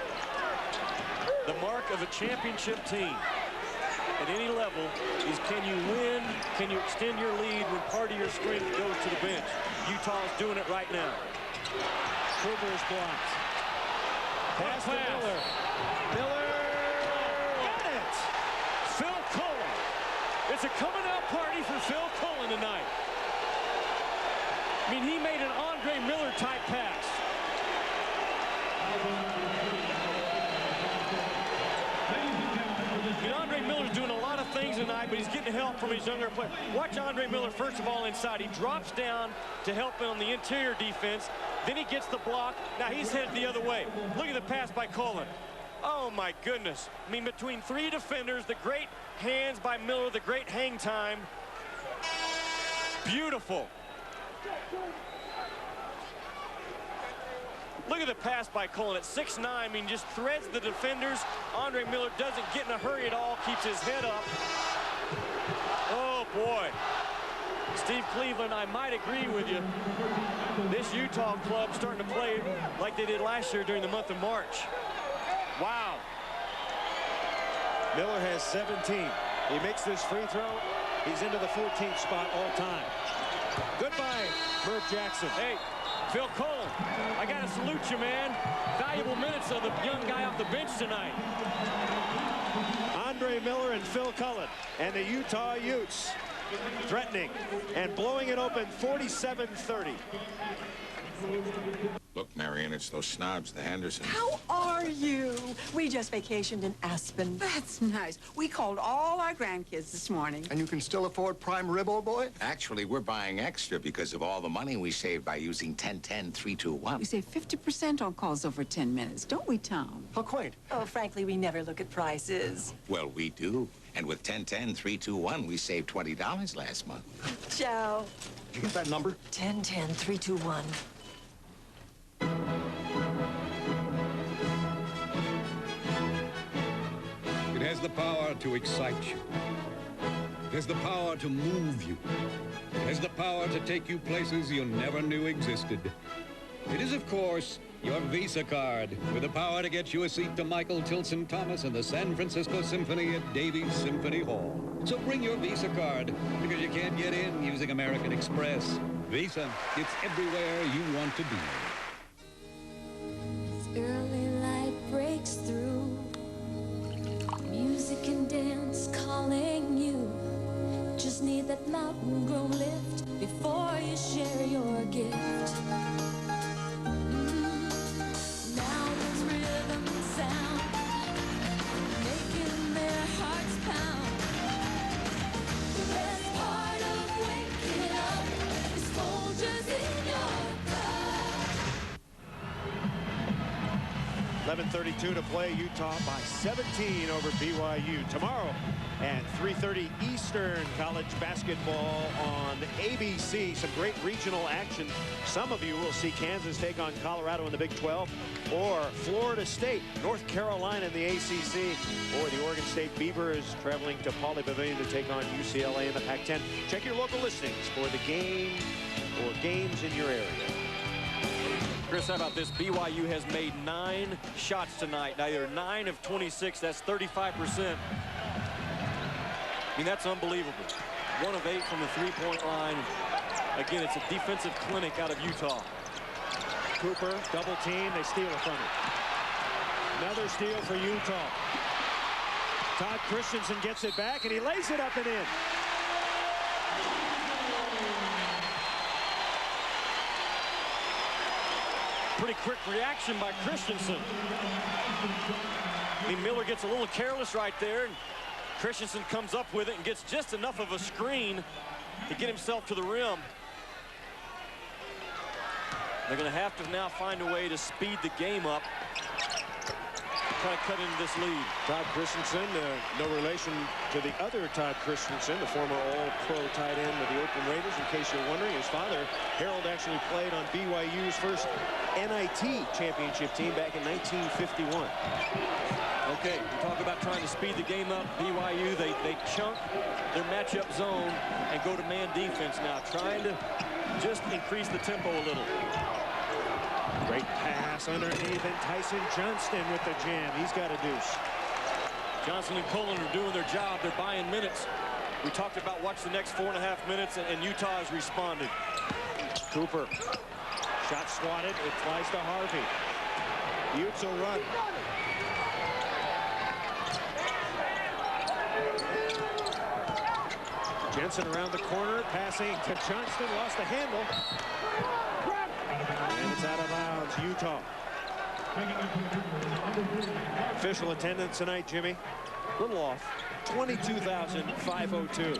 The mark of a championship team at any level is, can you win? Can you extend your lead when part of your strength goes to the bench? Utah's doing it right now.
Kruger is blocked. Pass to Miller. Miller got it.
Phil Cullen. It's a coming out party for Phil Cullen tonight. I mean, he made an Andre Miller type pass. Andre Miller's doing a lot of things tonight, but he's getting help from his younger player. Watch Andre Miller, first of all, inside. He drops down to help on the interior defense. Then he gets the block. Now he's headed the other way. Look at the pass by Cullen. Oh, my goodness. I mean, between 3 defenders, the great hands by Miller, the great hang time. Beautiful. Look at the pass by Cullen at 6'9". I mean, just threads the defenders. Andre Miller doesn't get in a hurry at all, keeps his head up. Oh, boy. Steve Cleveland, I might agree with you. This Utah club starting to play like they did last year during the month of March. Wow.
Miller has 17. He makes this free throw. He's into the 14th spot all time. Goodbye, Merv Jackson.
Hey, Phil Cullen, I got to salute you, man. Valuable minutes of the young guy off the bench tonight.
Andre Miller and Phil Cullen and the Utah Utes threatening and blowing it open 47-30.
Look, Marion, it's those snobs, the Hendersons.
How are you? We just vacationed in Aspen.
That's nice. We called all our grandkids this morning.
And you can still afford prime rib, old boy?
Actually, we're buying extra because of all the money we saved by using 10-10-3-2-1.
We save 50% on calls over 10 minutes, don't we, Tom?
How quaint.
Oh, frankly, we never look at prices.
Well, we do. And with 10-10-3-2-1, we saved $20 last month.
Ciao.
Did you get that number?
10-10-3-2-1.
It has the power to excite you. It has the power to move you. It has the power to take you places you never knew existed. It is, of course, your Visa card, with the power to get you a seat to Michael Tilson Thomas and the San Francisco Symphony at Davies Symphony Hall. So bring your Visa card, because you can't get in using American Express. Visa, it's everywhere you want to be.
Early light breaks through, music and dance calling you. Just need that mountain grown lift before you share your gift. Now there's rhythm and sound, making their hearts pound. The best part
11:32 to play. Utah by 17 over BYU. Tomorrow at 3:30 Eastern, college basketball on ABC. Some great regional action. Some of you will see Kansas take on Colorado in the Big 12, or Florida State, North Carolina in the ACC, or the Oregon State Beavers traveling to Pauley Pavilion to take on UCLA in the Pac-10. Check your local listings for the game or games in your area.
Chris, how about this? BYU has made 9 shots tonight. Now they're 9 of 26. That's 35%. I mean, that's unbelievable. 1 of 8 from the three-point line. Again, it's a defensive clinic out of Utah.
Cooper, double team. They steal it from him. Another steal for Utah. Todd Christensen gets it back, and he lays it up and in.
Pretty quick reaction by Christensen. I mean, Miller gets a little careless right there, and Christensen comes up with it and gets just enough of a screen to get himself to the rim. They're going to have to now find a way to speed the game up, try to cut into this lead.
Todd Christensen, no relation to the other Todd Christensen, the former All-Pro tight end of the Oakland Raiders. In case you're wondering, his father, Harold, actually played on BYU's first NIT championship team back in 1951.
Okay, we talk about trying to speed the game up. BYU, they chunk their matchup zone and go to man defense now, trying to just increase the tempo a little.
Great pass underneath, and Tyson Johnston with the jam. He's got a deuce.
Johnson and Cullen are doing their job. They're buying minutes. We talked about watch the next 4.5 minutes, and Utah has responded.
Cooper, shot swatted. It flies to Harvey. Utes will run. Jensen around the corner, passing to Johnston, lost the handle. And it's out of bounds, Utah. Official attendance tonight, Jimmy, a little off. 22,502.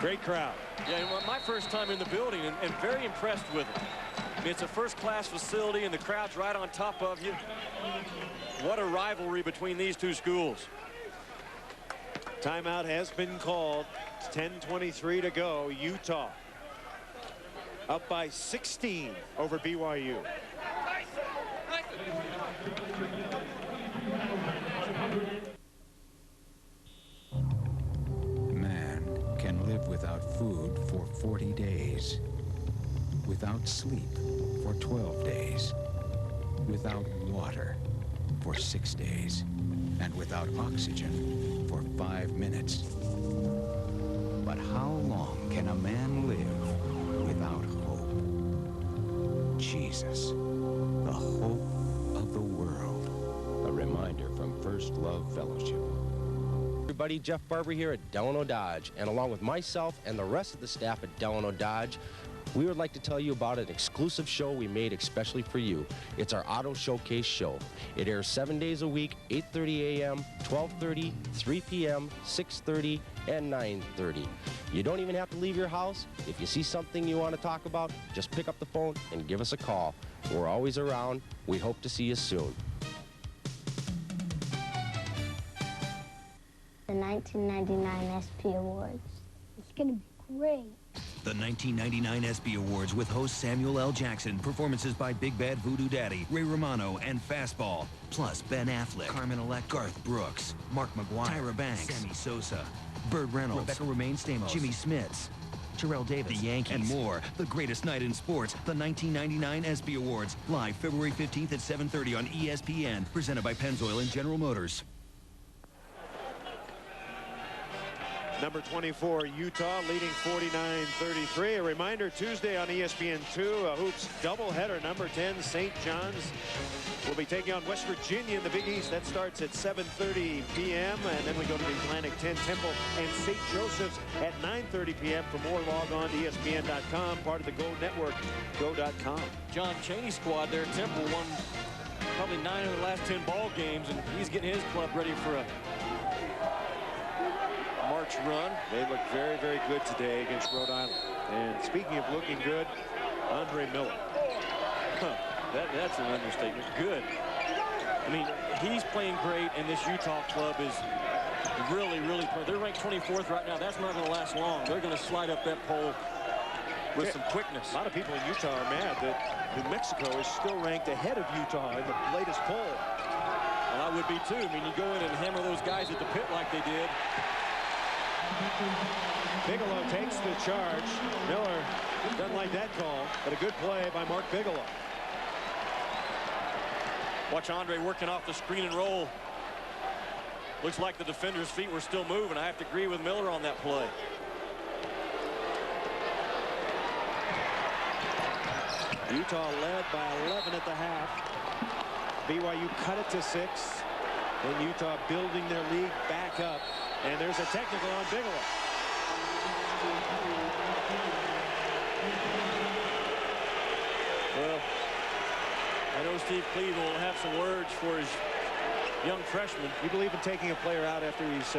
Great crowd.
Yeah, my first time in the building, and very impressed with it. I mean, it's a first-class facility, and the crowd's right on top of you. What a rivalry between these two schools.
Timeout has been called. 10:23 to go. Utah up by 16 over BYU.
Man can live without food for 40 days, without sleep for 12 days, without water for 6 days, and without oxygen for 5 minutes. But how long can a man live without hope? Jesus, the hope of the world.
A reminder from First Love Fellowship. Everybody, Jeff Barber here at Delano Dodge, and along with myself and the rest of the staff at Delano Dodge, we would like to tell you about an exclusive show we made especially for you. It's our Auto Showcase show. It airs 7 days a week, 8:30 a.m., 12:30, 3 p.m., 6:30, and 9:30. You don't even have to leave your house. If you see something you want to talk about, just pick up the phone and give us a call. We're always around. We hope to see you soon.
The 1999 SP Awards. It's going to be great.
The 1999 ESPY Awards with host Samuel L. Jackson, performances by Big Bad Voodoo Daddy, Ray Romano, and Fastball. Plus Ben Affleck, Carmen-elect Garth Brooks, Mark McGuire, Tyra Banks, Sammy Sosa, Burt Reynolds, Rebecca Romaine Stamos, Jimmy Smits, Terrell Davis, the Yankees, and more. The greatest night in sports, the 1999 ESPY Awards, live February 15th at 7:30 on ESPN, presented by Pennzoil and General Motors.
Number 24, Utah, leading 49-33. A reminder, Tuesday on ESPN2, a hoops doubleheader. Number 10, St. John's will be taking on West Virginia in the Big East. That starts at 7:30 p.m. And then we go to the Atlantic 10, Temple and St. Joseph's at 9:30 p.m. For more, log on to ESPN.com, part of the Go Network, go.com.
John Chaney's squad there at Temple won probably 9 of the last 10 ball games, and he's getting his club ready for a March run.
They look very, very good today against Rhode Island. And speaking of looking good, Andre Miller.
That's an understatement. Good. I mean, he's playing great, and this Utah club is really, really, they're ranked 24th right now. That's not going to last long. They're going to slide up that pole with some quickness.
A lot of people in Utah are mad that New Mexico is still ranked ahead of Utah in the latest poll.
Well, I would be too. I mean, you go in and hammer those guys at the pit like they did.
Bigelow takes the charge. Miller doesn't like that call, but a good play by Mark Bigelow.
Watch Andre working off the screen and roll. Looks like the defender's feet were still moving. I have to agree with Miller on that play.
Utah led by 11 at the half. BYU cut it to 6. And Utah building their lead back up. And there's a technical on Bigelow.
Well, I know Steve Cleveland will have some words for his young freshman.
You believe in taking a player out after he's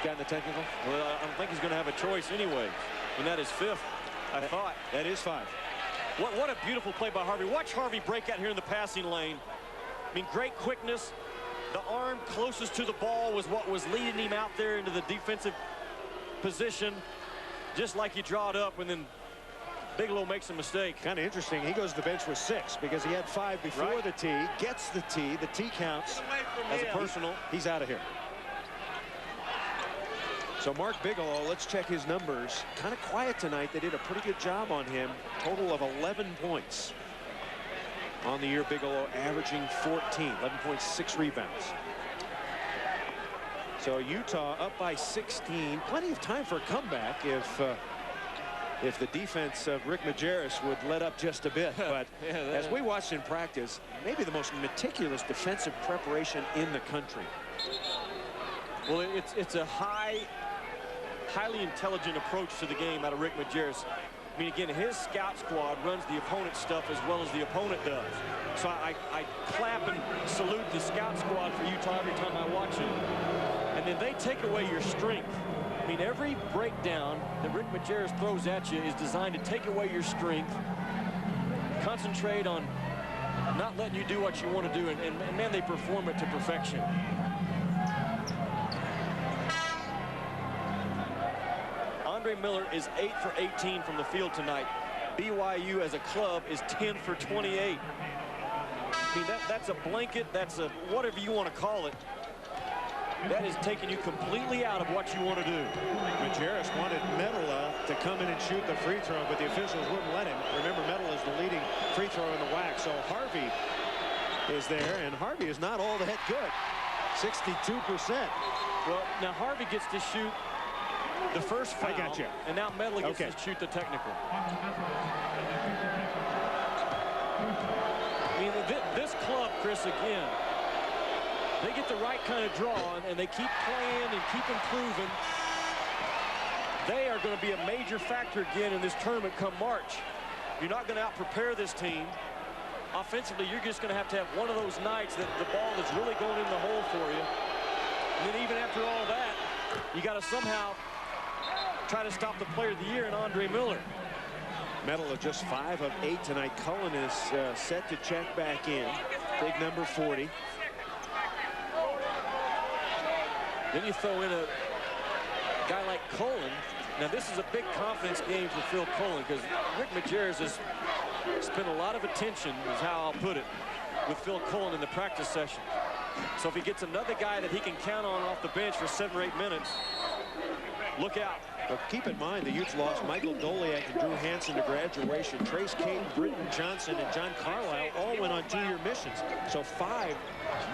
gotten the technical?
Well, I don't think he's going to have a choice anyway. And that is 5th, I thought.
That is 5.
What a beautiful play by Harvey. Watch Harvey break out here in the passing lane. I mean, great quickness. The arm closest to the ball was what was leading him out there into the defensive position, just like you draw it up, and then Bigelow makes a mistake.
Kind of interesting. He goes to the bench with 6 because he had 5 before the tee. Gets the tee. The tee counts as a personal. He's out of here. So Mark Bigelow, let's check his numbers. Kind of quiet tonight. They did a pretty good job on him. Total of 11 points. On the year, Bigelow averaging 14, 11.6 rebounds. So Utah up by 16. Plenty of time for a comeback if the defense of Rick Majerus would let up just a bit. But as we watched in practice, maybe the most meticulous defensive preparation in the country.
Well, it's a highly intelligent approach to the game out of Rick Majerus. I mean, again, his scout squad runs the opponent's stuff as well as the opponent does. So I clap and salute the scout squad for Utah every time I watch it. And then they take away your strength. I mean, every breakdown that Rick Majerus throws at you is designed to take away your strength, concentrate on not letting you do what you want to do, and man, they perform it to perfection. Andre Miller is 8 for 18 from the field tonight. BYU as a club is 10 for 28. I mean, that's a blanket, that's a whatever you want to call it. That is taking you completely out of what you want to do.
Majerus wanted Medela to come in and shoot the free throw, but the officials wouldn't let him. Remember, Medela is the leading free thrower in the WAC, so Harvey is there, and Harvey is not all that good. 62%.
Well, now Harvey gets to shoot the first foul,
I got you.
And now Medela gets to shoot the technical. I mean, this club, Chris, again, they get the right kind of draw, and they keep playing and keep improving. They are going to be a major factor again in this tournament come March. You're not going to out-prepare this team. Offensively, you're just going to have one of those nights that the ball is really going in the hole for you. And then even after all that, you got to somehow try to stop the player of the year in Andre Miller.
Medela just 5 of 8 tonight. Cullen is set to check back in. Big number 40.
Then you throw in a guy like Cullen. Now this is a big confidence game for Phil Cullen because Rick Majerus has spent a lot of attention, is how I'll put it, with Phil Cullen in the practice session. So if he gets another guy that he can count on off the bench for 7 or 8 minutes, look out.
But keep in mind, the Utes lost Michael Doliak and Drew Hansen to graduation. Trace Caton, Britton Johnson, and John Carlisle all went on 2-year missions. So 5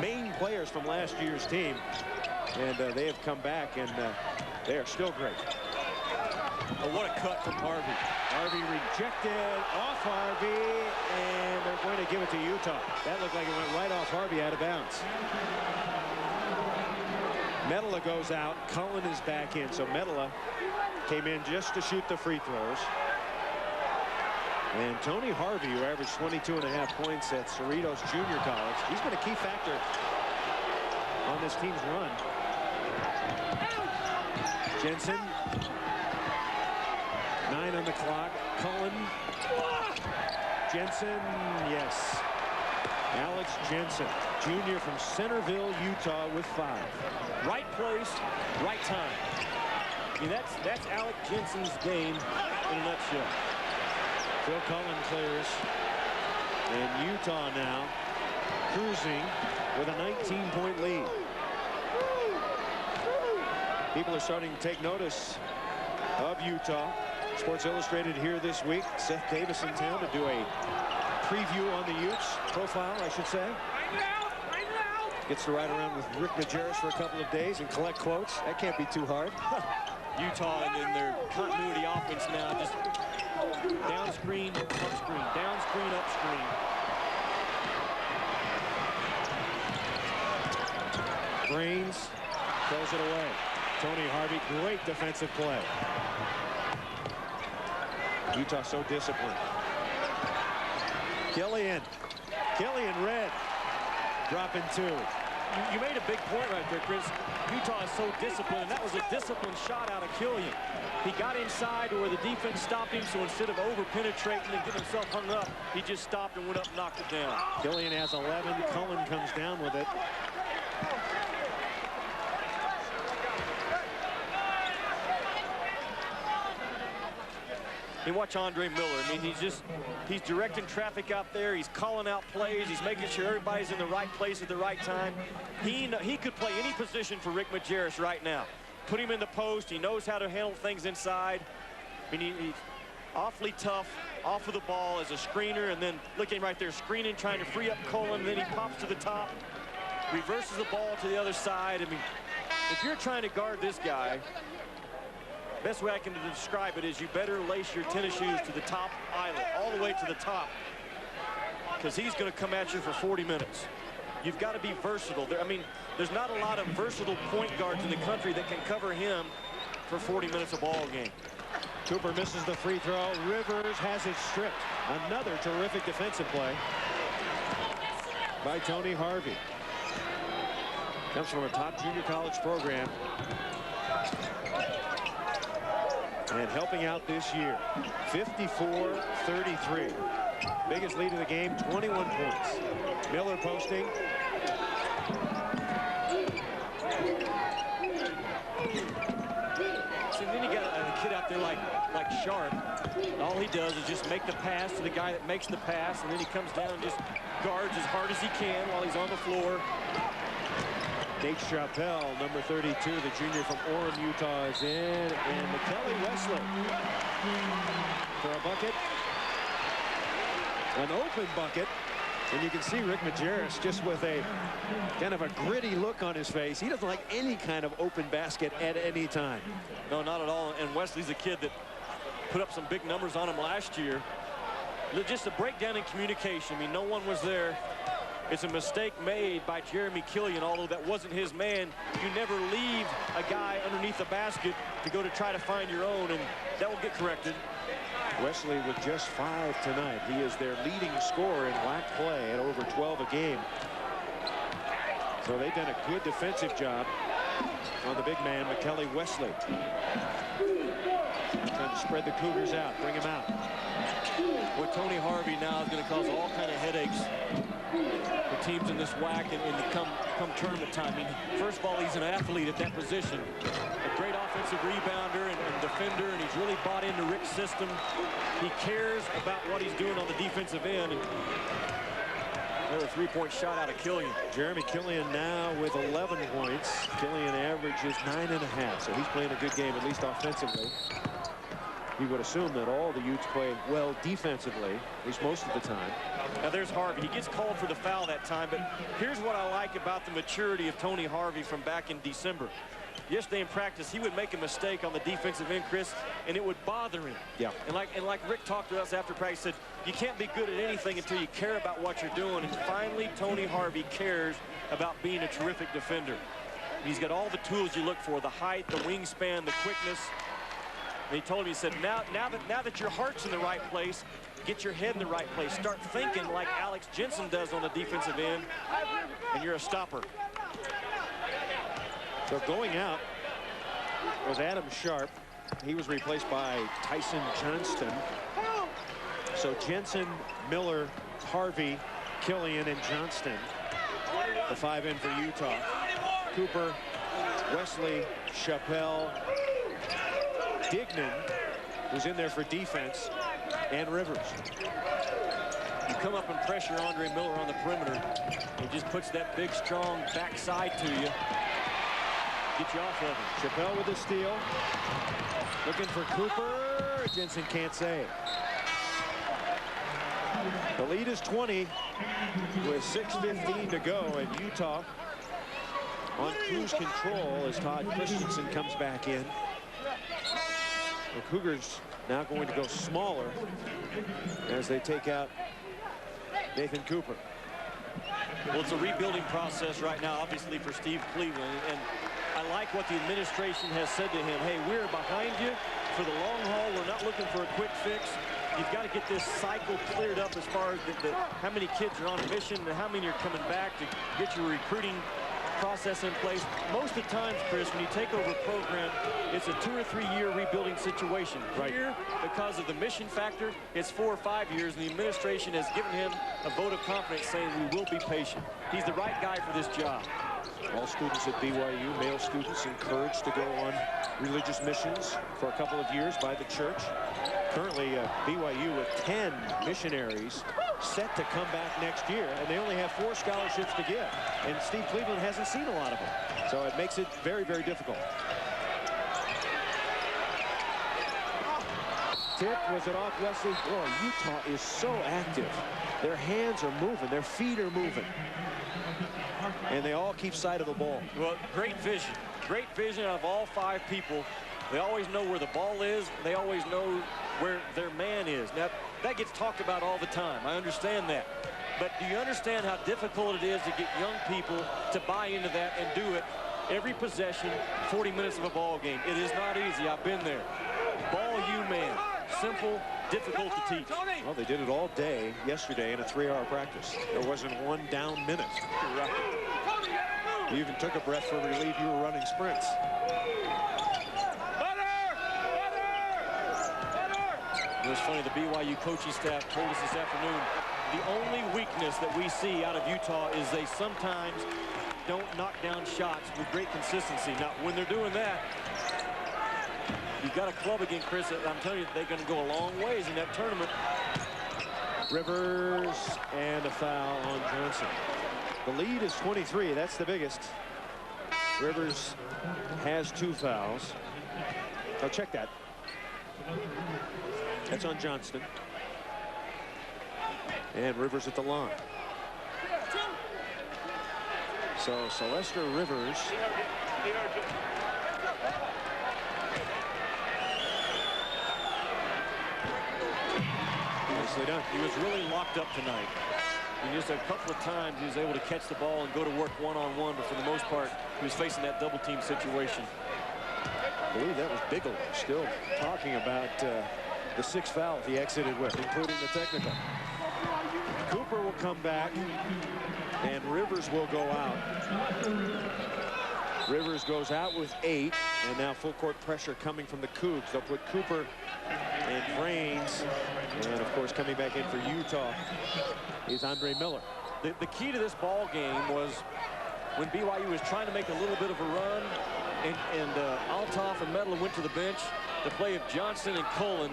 main players from last year's team. And they have come back, and they are still great.
Oh, what a cut from Harvey.
Harvey rejected off Harvey, and they're going to give it to Utah. That looked like it went right off Harvey out of bounds. Medela goes out. Cullen is back in. So Medela came in just to shoot the free throws. And Tony Harvey, who averaged 22.5 points at Cerritos Junior College, he's been a key factor on this team's run. Jensen, 9 on the clock. Cullen, Jensen, yes. Alex Jensen, junior from Centerville, Utah, with 5.
Right place, right time. I mean, that's Alex Jensen's game in a nutshell.
Phil Cullen clears. And Utah now cruising with a 19-point lead. People are starting to take notice of Utah. Sports Illustrated here this week. Seth Davis in town to do a preview on the Utes, profile, I should say. Gets to ride around with Rick Majerus for a couple of days and collect quotes. That can't be too hard.
Utah and their continuity offense now, just down screen, up screen, down screen, up screen.
Brains throws it away. Tony Harvey, great defensive play. Utah so disciplined. Killian Red dropping 2.
You made a big point right there, Chris. Utah is so disciplined, and that was a disciplined shot out of Killian. He got inside to where the defense stopped him, so instead of over-penetrating and getting himself hung up, he just stopped and went up and knocked it down.
Killian has 11. Cullen comes down with it.
You watch Andre Miller. I mean, he's directing traffic out there. He's calling out plays. He's making sure everybody's in the right place at the right time. He could play any position for Rick Majerus right now. Put him in the post. He knows how to handle things inside. I mean, he's awfully tough off of the ball as a screener, and then looking right there, screening, trying to free up Cullen. Then he pops to the top, reverses the ball to the other side. I mean, if you're trying to guard this guy, best way I can describe it is you better lace your tennis shoes to the top eyelet, all the way to the top, because he's going to come at you for 40 minutes. You've got to be versatile. I mean, there's not a lot of versatile point guards in the country that can cover him for 40 minutes a ball game.
Cooper misses the free throw. Rivers has it stripped. Another terrific defensive play by Tony Harvey. Comes from a top junior college program. And helping out this year, 54-33. Biggest lead of the game, 21 points. Miller posting.
So then you got a kid out there like Sharp. All he does is just make the pass to the guy that makes the pass, and then he comes down and just guards as hard as he can while he's on the floor.
Nate Chappelle, number 32, the junior from Orem, Utah, is in. And McKelly Wesley for a bucket. An open bucket. And you can see Rick Majerus just with a kind of a gritty look on his face. He doesn't like any kind of open basket at any time.
No, not at all. And Wesley's a kid that put up some big numbers on him last year. Just a breakdown in communication. I mean, no one was there. It's a mistake made by Jeremy Killian, although that wasn't his man. You never leave a guy underneath the basket to go to try to find your own, and that will get corrected.
Wesley with just 5 tonight. He is their leading scorer in WAC play at over 12 a game. So they've done a good defensive job on the big man, McKelly Wesley. Trying to spread the Cougars out, bring him out.
Well, Tony Harvey now is going to cause all kind of headaches for teams in this WAC and come tournament time. I mean, first of all, he's an athlete at that position. A great offensive rebounder and defender, and he's really bought into Rick's system. He cares about what he's doing on the defensive end. And another three-point shot out of Killian.
Jeremy Killian now with 11 points. Killian averages 9.5, so he's playing a good game, at least offensively. You would assume that all the Utes play well defensively, at least most of the time.
Now there's Harvey. He gets called for the foul that time, but here's what I like about the maturity of Tony Harvey from back in December. Yesterday in practice, he would make a mistake on the defensive end, Chris, and it would bother him.
Yeah.
And like Rick talked to us after practice, said, you can't be good at anything until you care about what you're doing. And finally, Tony Harvey cares about being a terrific defender. He's got all the tools you look for, the height, the wingspan, the quickness. And he told me, he said, now that your heart's in the right place, get your head in the right place. Start thinking like Alex Jensen does on the defensive end, and you're a stopper.
So going out was Adam Sharp. He was replaced by Tyson Johnston. So Jensen, Miller, Harvey, Killian and Johnston, the 5 in for Utah. Cooper, Wesley, Chappelle, Dignan, who's in there for defense, and Rivers.
You come up and pressure Andre Miller on the perimeter. He just puts that big, strong backside to you. Get you off of him.
Chappelle with the steal. Looking for Cooper. Jensen can't save. The lead is 20 with 6:15 to go, and Utah on cruise control as Todd Christensen comes back in. The Cougars now going to go smaller as they take out Nathan Cooper.
Well, it's a rebuilding process right now, obviously, for Steve Cleveland. And I like what the administration has said to him. Hey, we're behind you for the long haul. We're not looking for a quick fix. You've got to get this cycle cleared up as far as how many kids are on a mission and how many are coming back to get your recruiting process in place. Most of the times, Chris, when you take over a program, it's a 2 or 3 year rebuilding situation.
Right.
Here, because of the mission factor, it's 4 or 5 years, and the administration has given him a vote of confidence saying we will be patient. He's the right guy for this job.
All students at BYU, male students, encouraged to go on religious missions for a couple of years by the church. Currently, BYU with 10 missionaries set to come back next year, and they only have 4 scholarships to give. And Steve Cleveland hasn't seen a lot of them. So it makes it very, very difficult. Tip, was it off Wesley? Boy, Utah is so active. Their hands are moving, their feet are moving. And they all keep sight of the ball.
Well, great vision. Great vision of all 5 people. They always know where the ball is. They always know where their man is. Now, that gets talked about all the time. I understand that. But do you understand how difficult it is to get young people to buy into that and do it every possession, 40 minutes of a ball game? It is not easy. I've been there. Ball you man. Simple, difficult to teach.
Well, they did it all day yesterday in a 3-hour practice. There wasn't one down minute.
Right.
You even took a breath for relief. You were running sprints.
It was funny, the BYU coaching staff told us this afternoon, the only weakness that we see out of Utah is they sometimes don't knock down shots with great consistency. Now, when they're doing that, you've got a club again, Chris, that I'm telling you, they're going to go a long ways in that tournament.
Rivers and a foul on Johnson. The lead is 23. That's the biggest. Rivers has 2 fouls. Now check that. That's on Johnston. And Rivers at the line. So Sylvester Rivers nicely done.
He was really locked up tonight. And just a couple of times he was able to catch the ball and go to work one-on-one, but for the most part, he was facing that double team situation.
I believe that was Bigelow still talking about the 6 fouls he exited with, including the technical. Cooper will come back, and Rivers will go out. Rivers goes out with 8, and now full court pressure coming from the Cougs. They'll put Cooper and Brains, and of course coming back in for Utah is Andre Miller.
The key to this ball game was when BYU was trying to make a little bit of a run, and Althoff and Medlin went to the bench. The play of Johnson and Cullen,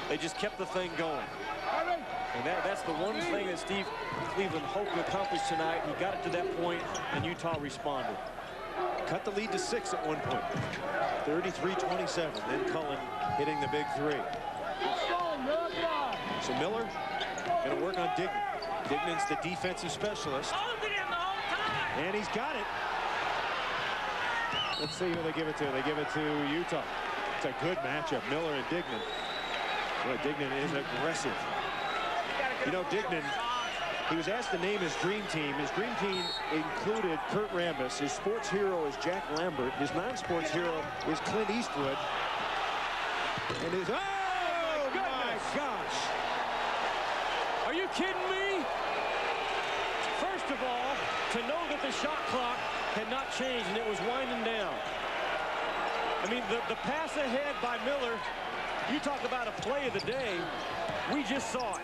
they just kept the thing going. And that's the one thing that Steve Cleveland hoped to accomplish tonight. He got it to that point, and Utah responded.
Cut the lead to 6 at one point. 33-27. Then Cullen hitting the big 3. So Miller going to work on Dignan. Dignan's the defensive specialist. And he's got it. Let's see who they give it to. They give it to Utah. It's a good matchup, Miller and Dignan. Boy, Dignan is aggressive. You know, Dignan, he was asked to name his dream team. His dream team included Kurt Rambis. His sports hero is Jack Lambert. His non-sports hero is Clint Eastwood. And his, oh my gosh.
Are you kidding me? First of all, to know that the shot clock had not changed and it was winding down. I mean, the pass ahead by Miller, you talk about a play of the day, we just saw it.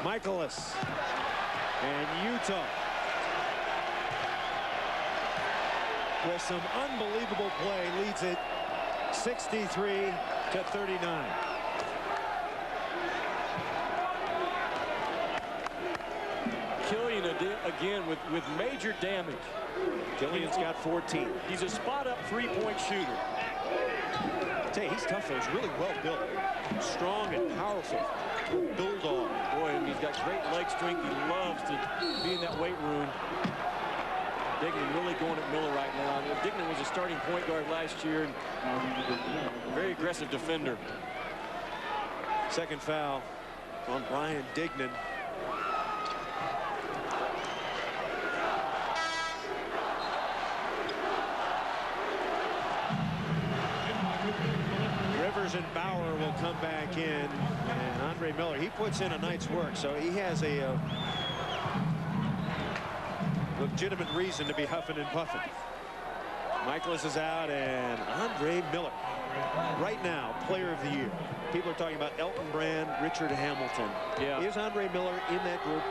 Michaelis. And Utah with some unbelievable play leads it 63-39.
Killian again with major damage.
Killian's got 14.
He's a spot-up three-point shooter.
I tell you, he's tough, though. He's really well built. Strong and powerful. Bulldog.
Boy, and he's got great leg strength. He loves to be in that weight room. Dignan really going at Miller right now. Dignan was a starting point guard last year. And very aggressive defender.
Second foul on Brian Dignan. Rivers and Bauer will come back in, and Andre Miller, he puts in a night's work, so he has a legitimate reason to be huffing and puffing. Michaelis is out, and Andre Miller, right now, player of the year. People are talking about Elton Brand, Richard Hamilton.
Yeah.
Is Andre Miller in that group?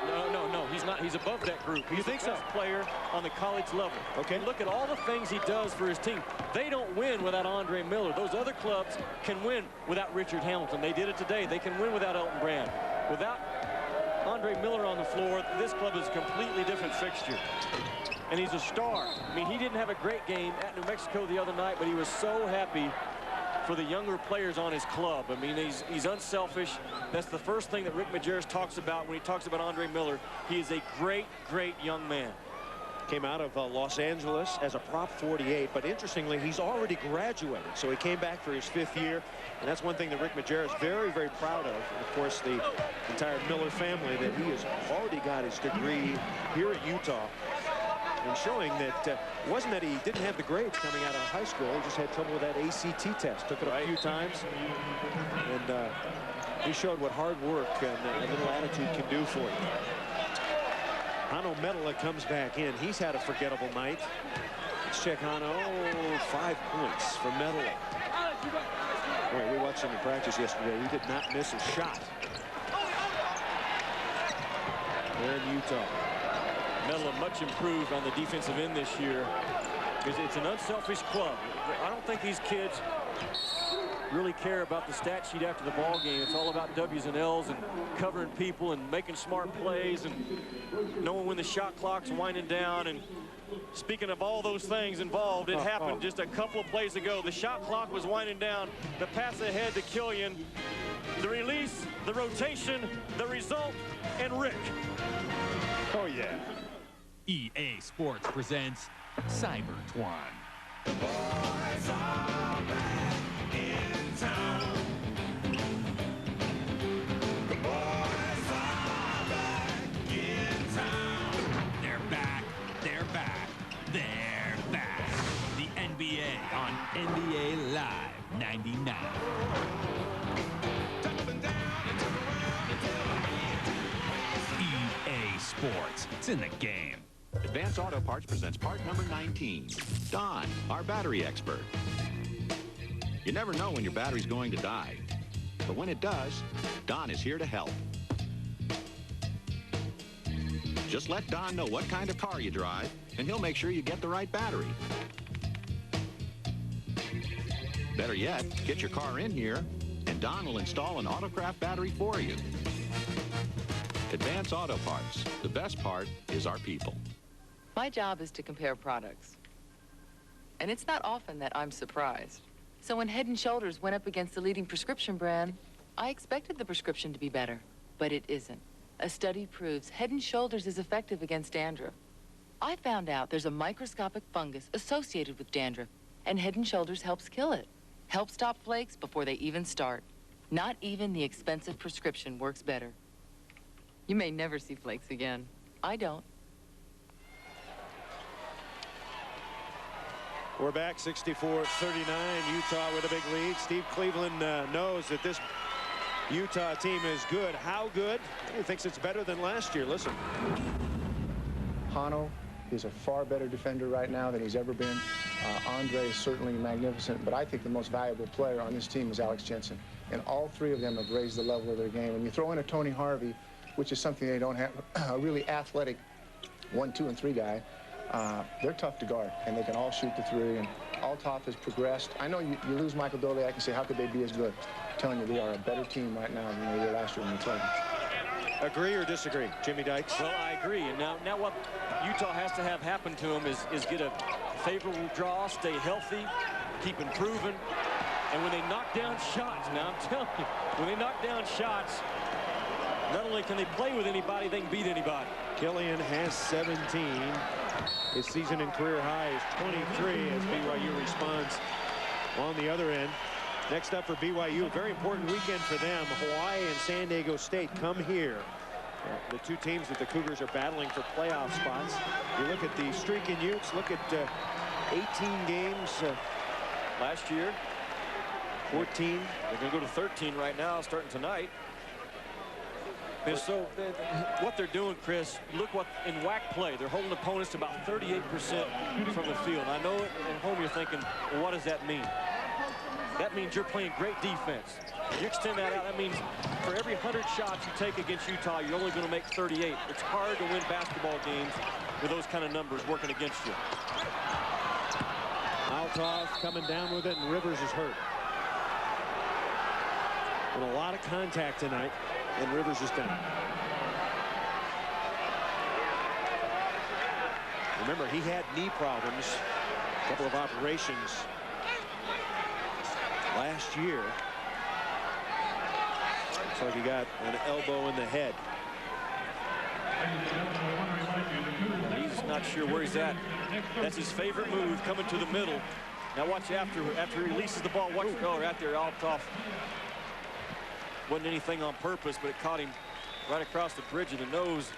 No, he's not. He's above that group. He's the best player on the college level.
Okay.
And look at all the things he does for his team. They don't win without Andre Miller. Those other clubs can win without Richard Hamilton. They did it today. They can win without Elton Brand. Without Andre Miller on the floor, this club is a completely different fixture. And he's a star. I mean, he didn't have a great game at New Mexico the other night, but he was so happy for the younger players on his club. I mean, he's unselfish. That's the first thing that Rick Majerus talks about when he talks about Andre Miller. He is a great, great young man.
Came out of Los Angeles as a Prop 48, but interestingly, he's already graduated. So he came back for his 5th year, and that's one thing that Rick Majerus is very, very proud of. And of course, the entire Miller family, that he has already got his degree here at Utah. And showing that it wasn't that he didn't have the grades coming out of high school. He just had trouble with that ACT test. Took it a few times. And he showed what hard work and a little attitude can do for you. Hano Medela comes back in. He's had a forgettable night. Let's check Hano. 5 points for Medela. Boy, we watched him in practice yesterday. He did not miss a shot. And Utah.
Medela much improved on the defensive end this year because it's an unselfish club. I don't think these kids really care about the stat sheet after the ball game. It's all about W's and L's and covering people and making smart plays and knowing when the shot clock's winding down. And speaking of all those things involved, it happened just a couple of plays ago. The shot clock was winding down. The pass ahead to Killian. The release, the rotation, the result, and Rick.
Oh, yeah.
EA Sports presents Cybertron.
The boys are back in town. The boys are back in town.
They're back. They're back. They're back. The NBA on NBA Live 99. EA Sports. It's in the game.
Advance Auto Parts presents part number 19. Don, our battery expert. You never know when your battery's going to die. But when it does, Don is here to help. Just let Don know what kind of car you drive, and he'll make sure you get the right battery. Better yet, get your car in here, and Don will install an Autocraft battery for you. Advance Auto Parts. The best part is our people.
My job is to compare products. And it's not often that I'm surprised. So when Head & Shoulders went up against the leading prescription brand, I expected the prescription to be better, but it isn't. A study proves Head & Shoulders is effective against dandruff. I found out there's a microscopic fungus associated with dandruff, and Head & Shoulders helps kill it. Helps stop flakes before they even start. Not even the expensive prescription works better. You may never see flakes again. I don't.
We're back 64-39. Utah with a big lead. Steve Cleveland knows that this Utah team is good. How good? He thinks it's better than last year. Listen.
Hano is a far better defender right now than he's ever been. Andre is certainly magnificent, but I think the most valuable player on this team is Alex Jensen. And all three of them have raised the level of their game. And you throw in a Tony Harvey, which is something they don't have. A really athletic 1, 2, and 3 guy. They're tough to guard, and they can all shoot the 3. And Althoff has progressed. I know you lose Michael Doley. I can say, how could they be as good? I'm telling you, they are a better team right now than they were last year when we played them.
Agree or disagree, Jimmy Dykes?
Well, I agree. And now what Utah has to have happen to them is get a favorable draw, stay healthy, keep improving. And when they knock down shots, now I'm telling you, when they knock down shots, not only can they play with anybody, they can beat anybody.
Killian has 17. His season and career high is 23 as BYU responds on the other end. Next up for BYU, a very important weekend for them. Hawaii and San Diego State come here. The two teams that the Cougars are battling for playoff spots. You look at the streak in Utes, look at 18 games
last year.
14.
They're going to go to 13 right now, starting tonight. And so what they're doing, Chris, look what in WAC play, they're holding opponents to about 38% from the field. I know at home you're thinking, well, what does that mean? That means you're playing great defense. You extend that out, that means for every 100 shots you take against Utah, you're only going to make 38. It's hard to win basketball games with those kind of numbers working against you.
Althoff coming down with it, and Rivers is hurt. And a lot of contact tonight, and Rivers is down. Remember, he had knee problems, a couple of operations last year. Looks like he got an elbow in the head.
He's not sure where he's at. That's his favorite move, coming to the middle. Now watch after he releases the ball. Watch, oh, right there, Althoff. Wasn't anything on purpose, but it caught him right across the bridge of the nose.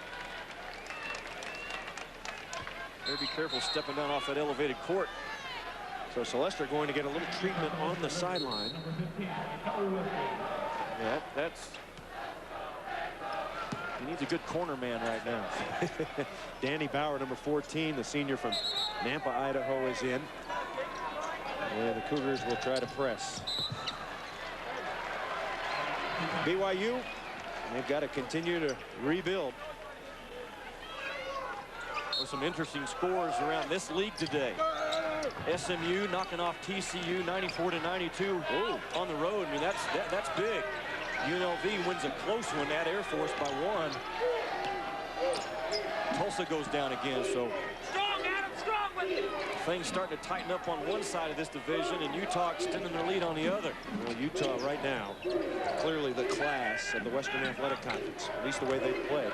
Better be careful stepping down off that elevated court.
So Celeste going to get a little treatment on the sideline.
Yeah, that's... He needs a good corner man right now.
Danny Bauer, number 14, the senior from Nampa, Idaho, is in. And the Cougars will try to press. BYU, they've got to continue to rebuild.
There's some interesting scores around this league today. SMU knocking off TCU 94-92 on the road. I mean, that's big. UNLV wins a close one at Air Force by 1. Tulsa goes down again, so things starting to tighten up on one side of this division, and Utah extending their lead on the other.
Well, Utah right now, clearly the class of the Western Athletic Conference, at least the way they've played.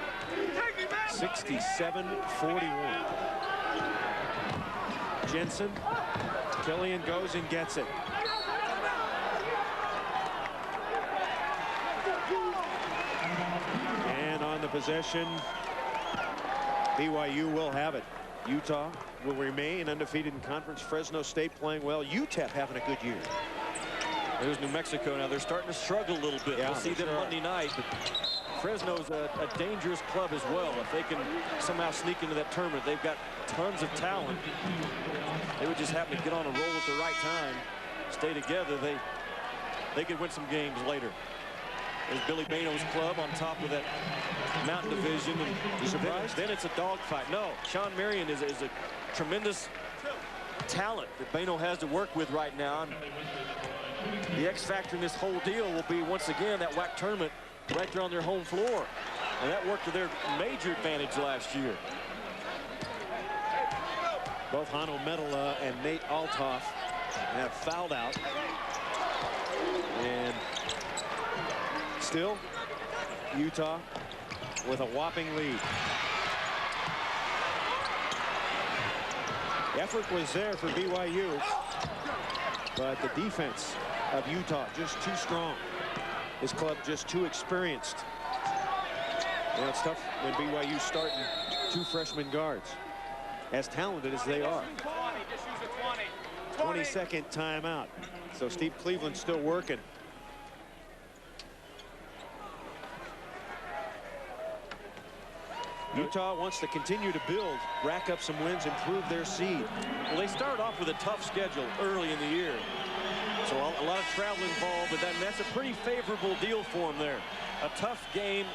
67-41. Jensen, Killian goes and gets it. And on the possession, BYU will have it. Utah will remain undefeated in conference. Fresno State playing well. UTEP having a good year.
There's New Mexico now. They're starting to struggle a little bit.
Yeah,
we'll see them Monday night. But Fresno's a dangerous club as well. If they can somehow sneak into that tournament, they've got tons of talent. They would just happen to get on a roll at the right time, stay together. They could win some games later. There's Billy Bano's club on top of that Mountain Division. And you surprised? Then it's a dogfight. No, Sean Marion is a tremendous talent that Bano has to work with right now. And the X factor in this whole deal will be, once again, that WAC tournament right there on their home floor. And that worked to their major advantage last year.
Both Hano Metala and Nate Althoff have fouled out. And still, Utah with a whopping lead. The effort was there for BYU, but the defense of Utah just too strong. This club just too experienced. Well, it's tough when BYU's starting 2 freshman guards, as talented as they are. 22nd timeout. So Steve Cleveland's still working. Utah wants to continue to build, rack up some wins, improve their seed.
Well, they started off with a tough schedule early in the year. So a lot of travel involved, but that's a pretty favorable deal for them there. A tough game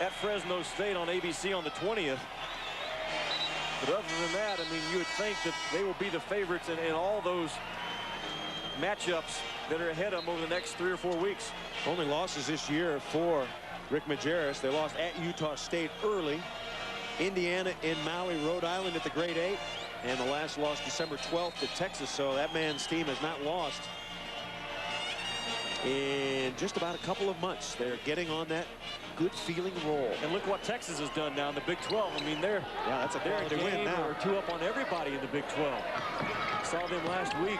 at Fresno State on ABC on the 20th. But other than that, I mean, you would think that they will be the favorites in all those matchups that are ahead of them over the next 3 or 4 weeks.
Only losses this year for Rick Majerus. They lost at Utah State early, Indiana in Maui, Rhode Island at the grade 8, and the last loss December 12th to Texas. So that man's team has not lost in just about a couple of months. They're getting on that good feeling roll.
And look what Texas has done now in the Big 12. I mean, they're
that's a quality win now.
Or 2 up on everybody in the Big 12. Saw them last week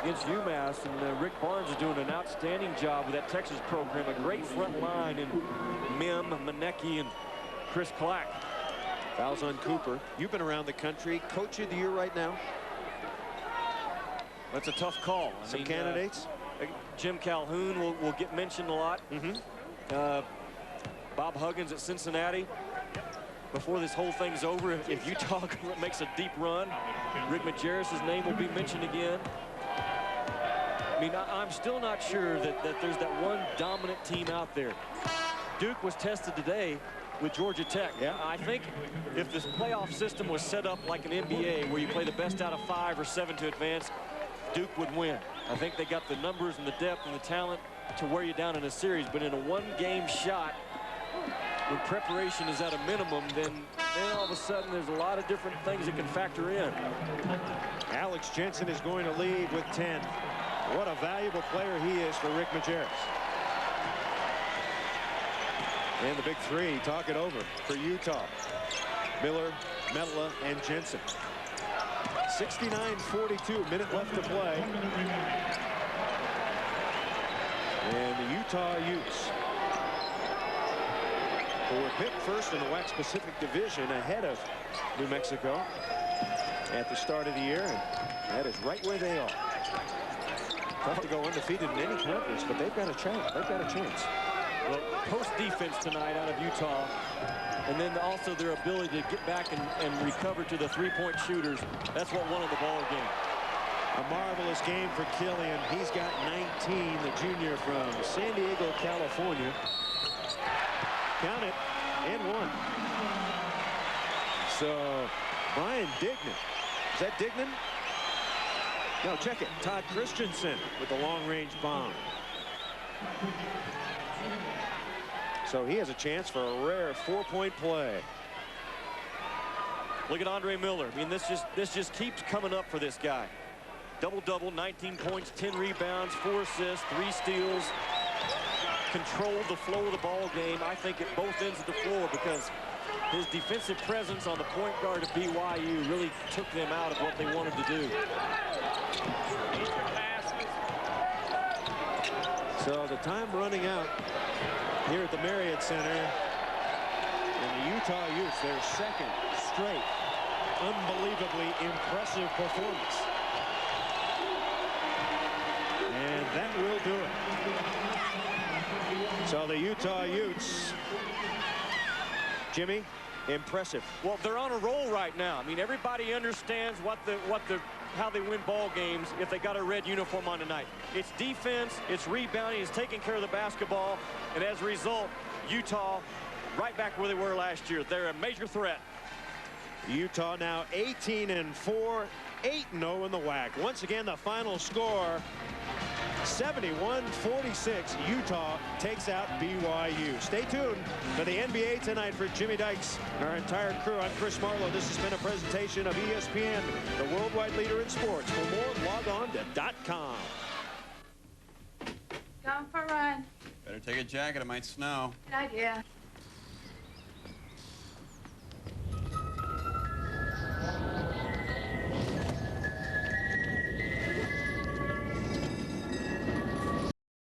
against UMass, and Rick Barnes is doing an outstanding job with that Texas program. A great front line in Mim, Manecki, and Chris Clack.
Fouls on Cooper. You've been around the country. Coach of the year right now?
That's a tough call.
Some candidates?
Jim Calhoun will get mentioned a lot. Bob Huggins at Cincinnati. Before this whole thing's over, if Utah makes a deep run, Rick Majerus' name will be mentioned again. I mean, I'm still not sure that there's that one dominant team out there. Duke was tested today with Georgia Tech. I think if this playoff system was set up like an NBA where you play the best out of 5 or 7 to advance, Duke would win. I think they got the numbers and the depth and the talent to wear you down in a series, but in a one-game shot, when preparation is at a minimum, then all of a sudden there's a lot of different things that can factor in.
Alex Jensen is going to lead with 10. What a valuable player he is for Rick Majerus. And the big three talk it over for Utah. Miller, Metla, and Jensen. 69-42, minute left to play. And the Utah Utes, who were picked first in the WAC Pacific Division ahead of New Mexico at the start of the year. And that is right where they are. Tough to go undefeated in any conference, but they've got a chance. They've got a chance.
Well, post defense tonight out of Utah, and then also their ability to get back and recover to the three-point shooters. That's what won the ball game.
A marvelous game for Killian. He's got 19, the junior from San Diego, California. Count it, and 1. So, Brian Dignan. Is that Dignan? No, check it. Todd Christensen with the long-range bomb. So he has a chance for a rare 4-point play.
Look at Andre Miller. I mean, this just keeps coming up for this guy. Double-double, 19 points, 10 rebounds, 4 assists, 3 steals. Controlled the flow of the ball game, I think, at both ends of the floor, because his defensive presence on the point guard of BYU really took them out of what they wanted to do.
So the time running out here at the Marriott Center, and the Utah Utes, their second straight unbelievably impressive performance. And that will do it. So the Utah Utes, Jimmy, impressive.
Well, they're on a roll right now. I mean, everybody understands how they win ball games if they got a red uniform on tonight. It's defense, it's rebounding, it's taking care of the basketball, and as a result, Utah right back where they were last year. They're a major threat.
Utah now 18-4, 8-0 in the WAC. Once again, the final score, 71-46. Utah takes out BYU. Stay tuned for the NBA tonight for Jimmy Dykes and our entire crew. I'm Chris Marlowe. This has been a presentation of ESPN, the worldwide leader in sports. For more, log on to .com.
Going for a run.
Better take a jacket. It might snow.
Good idea.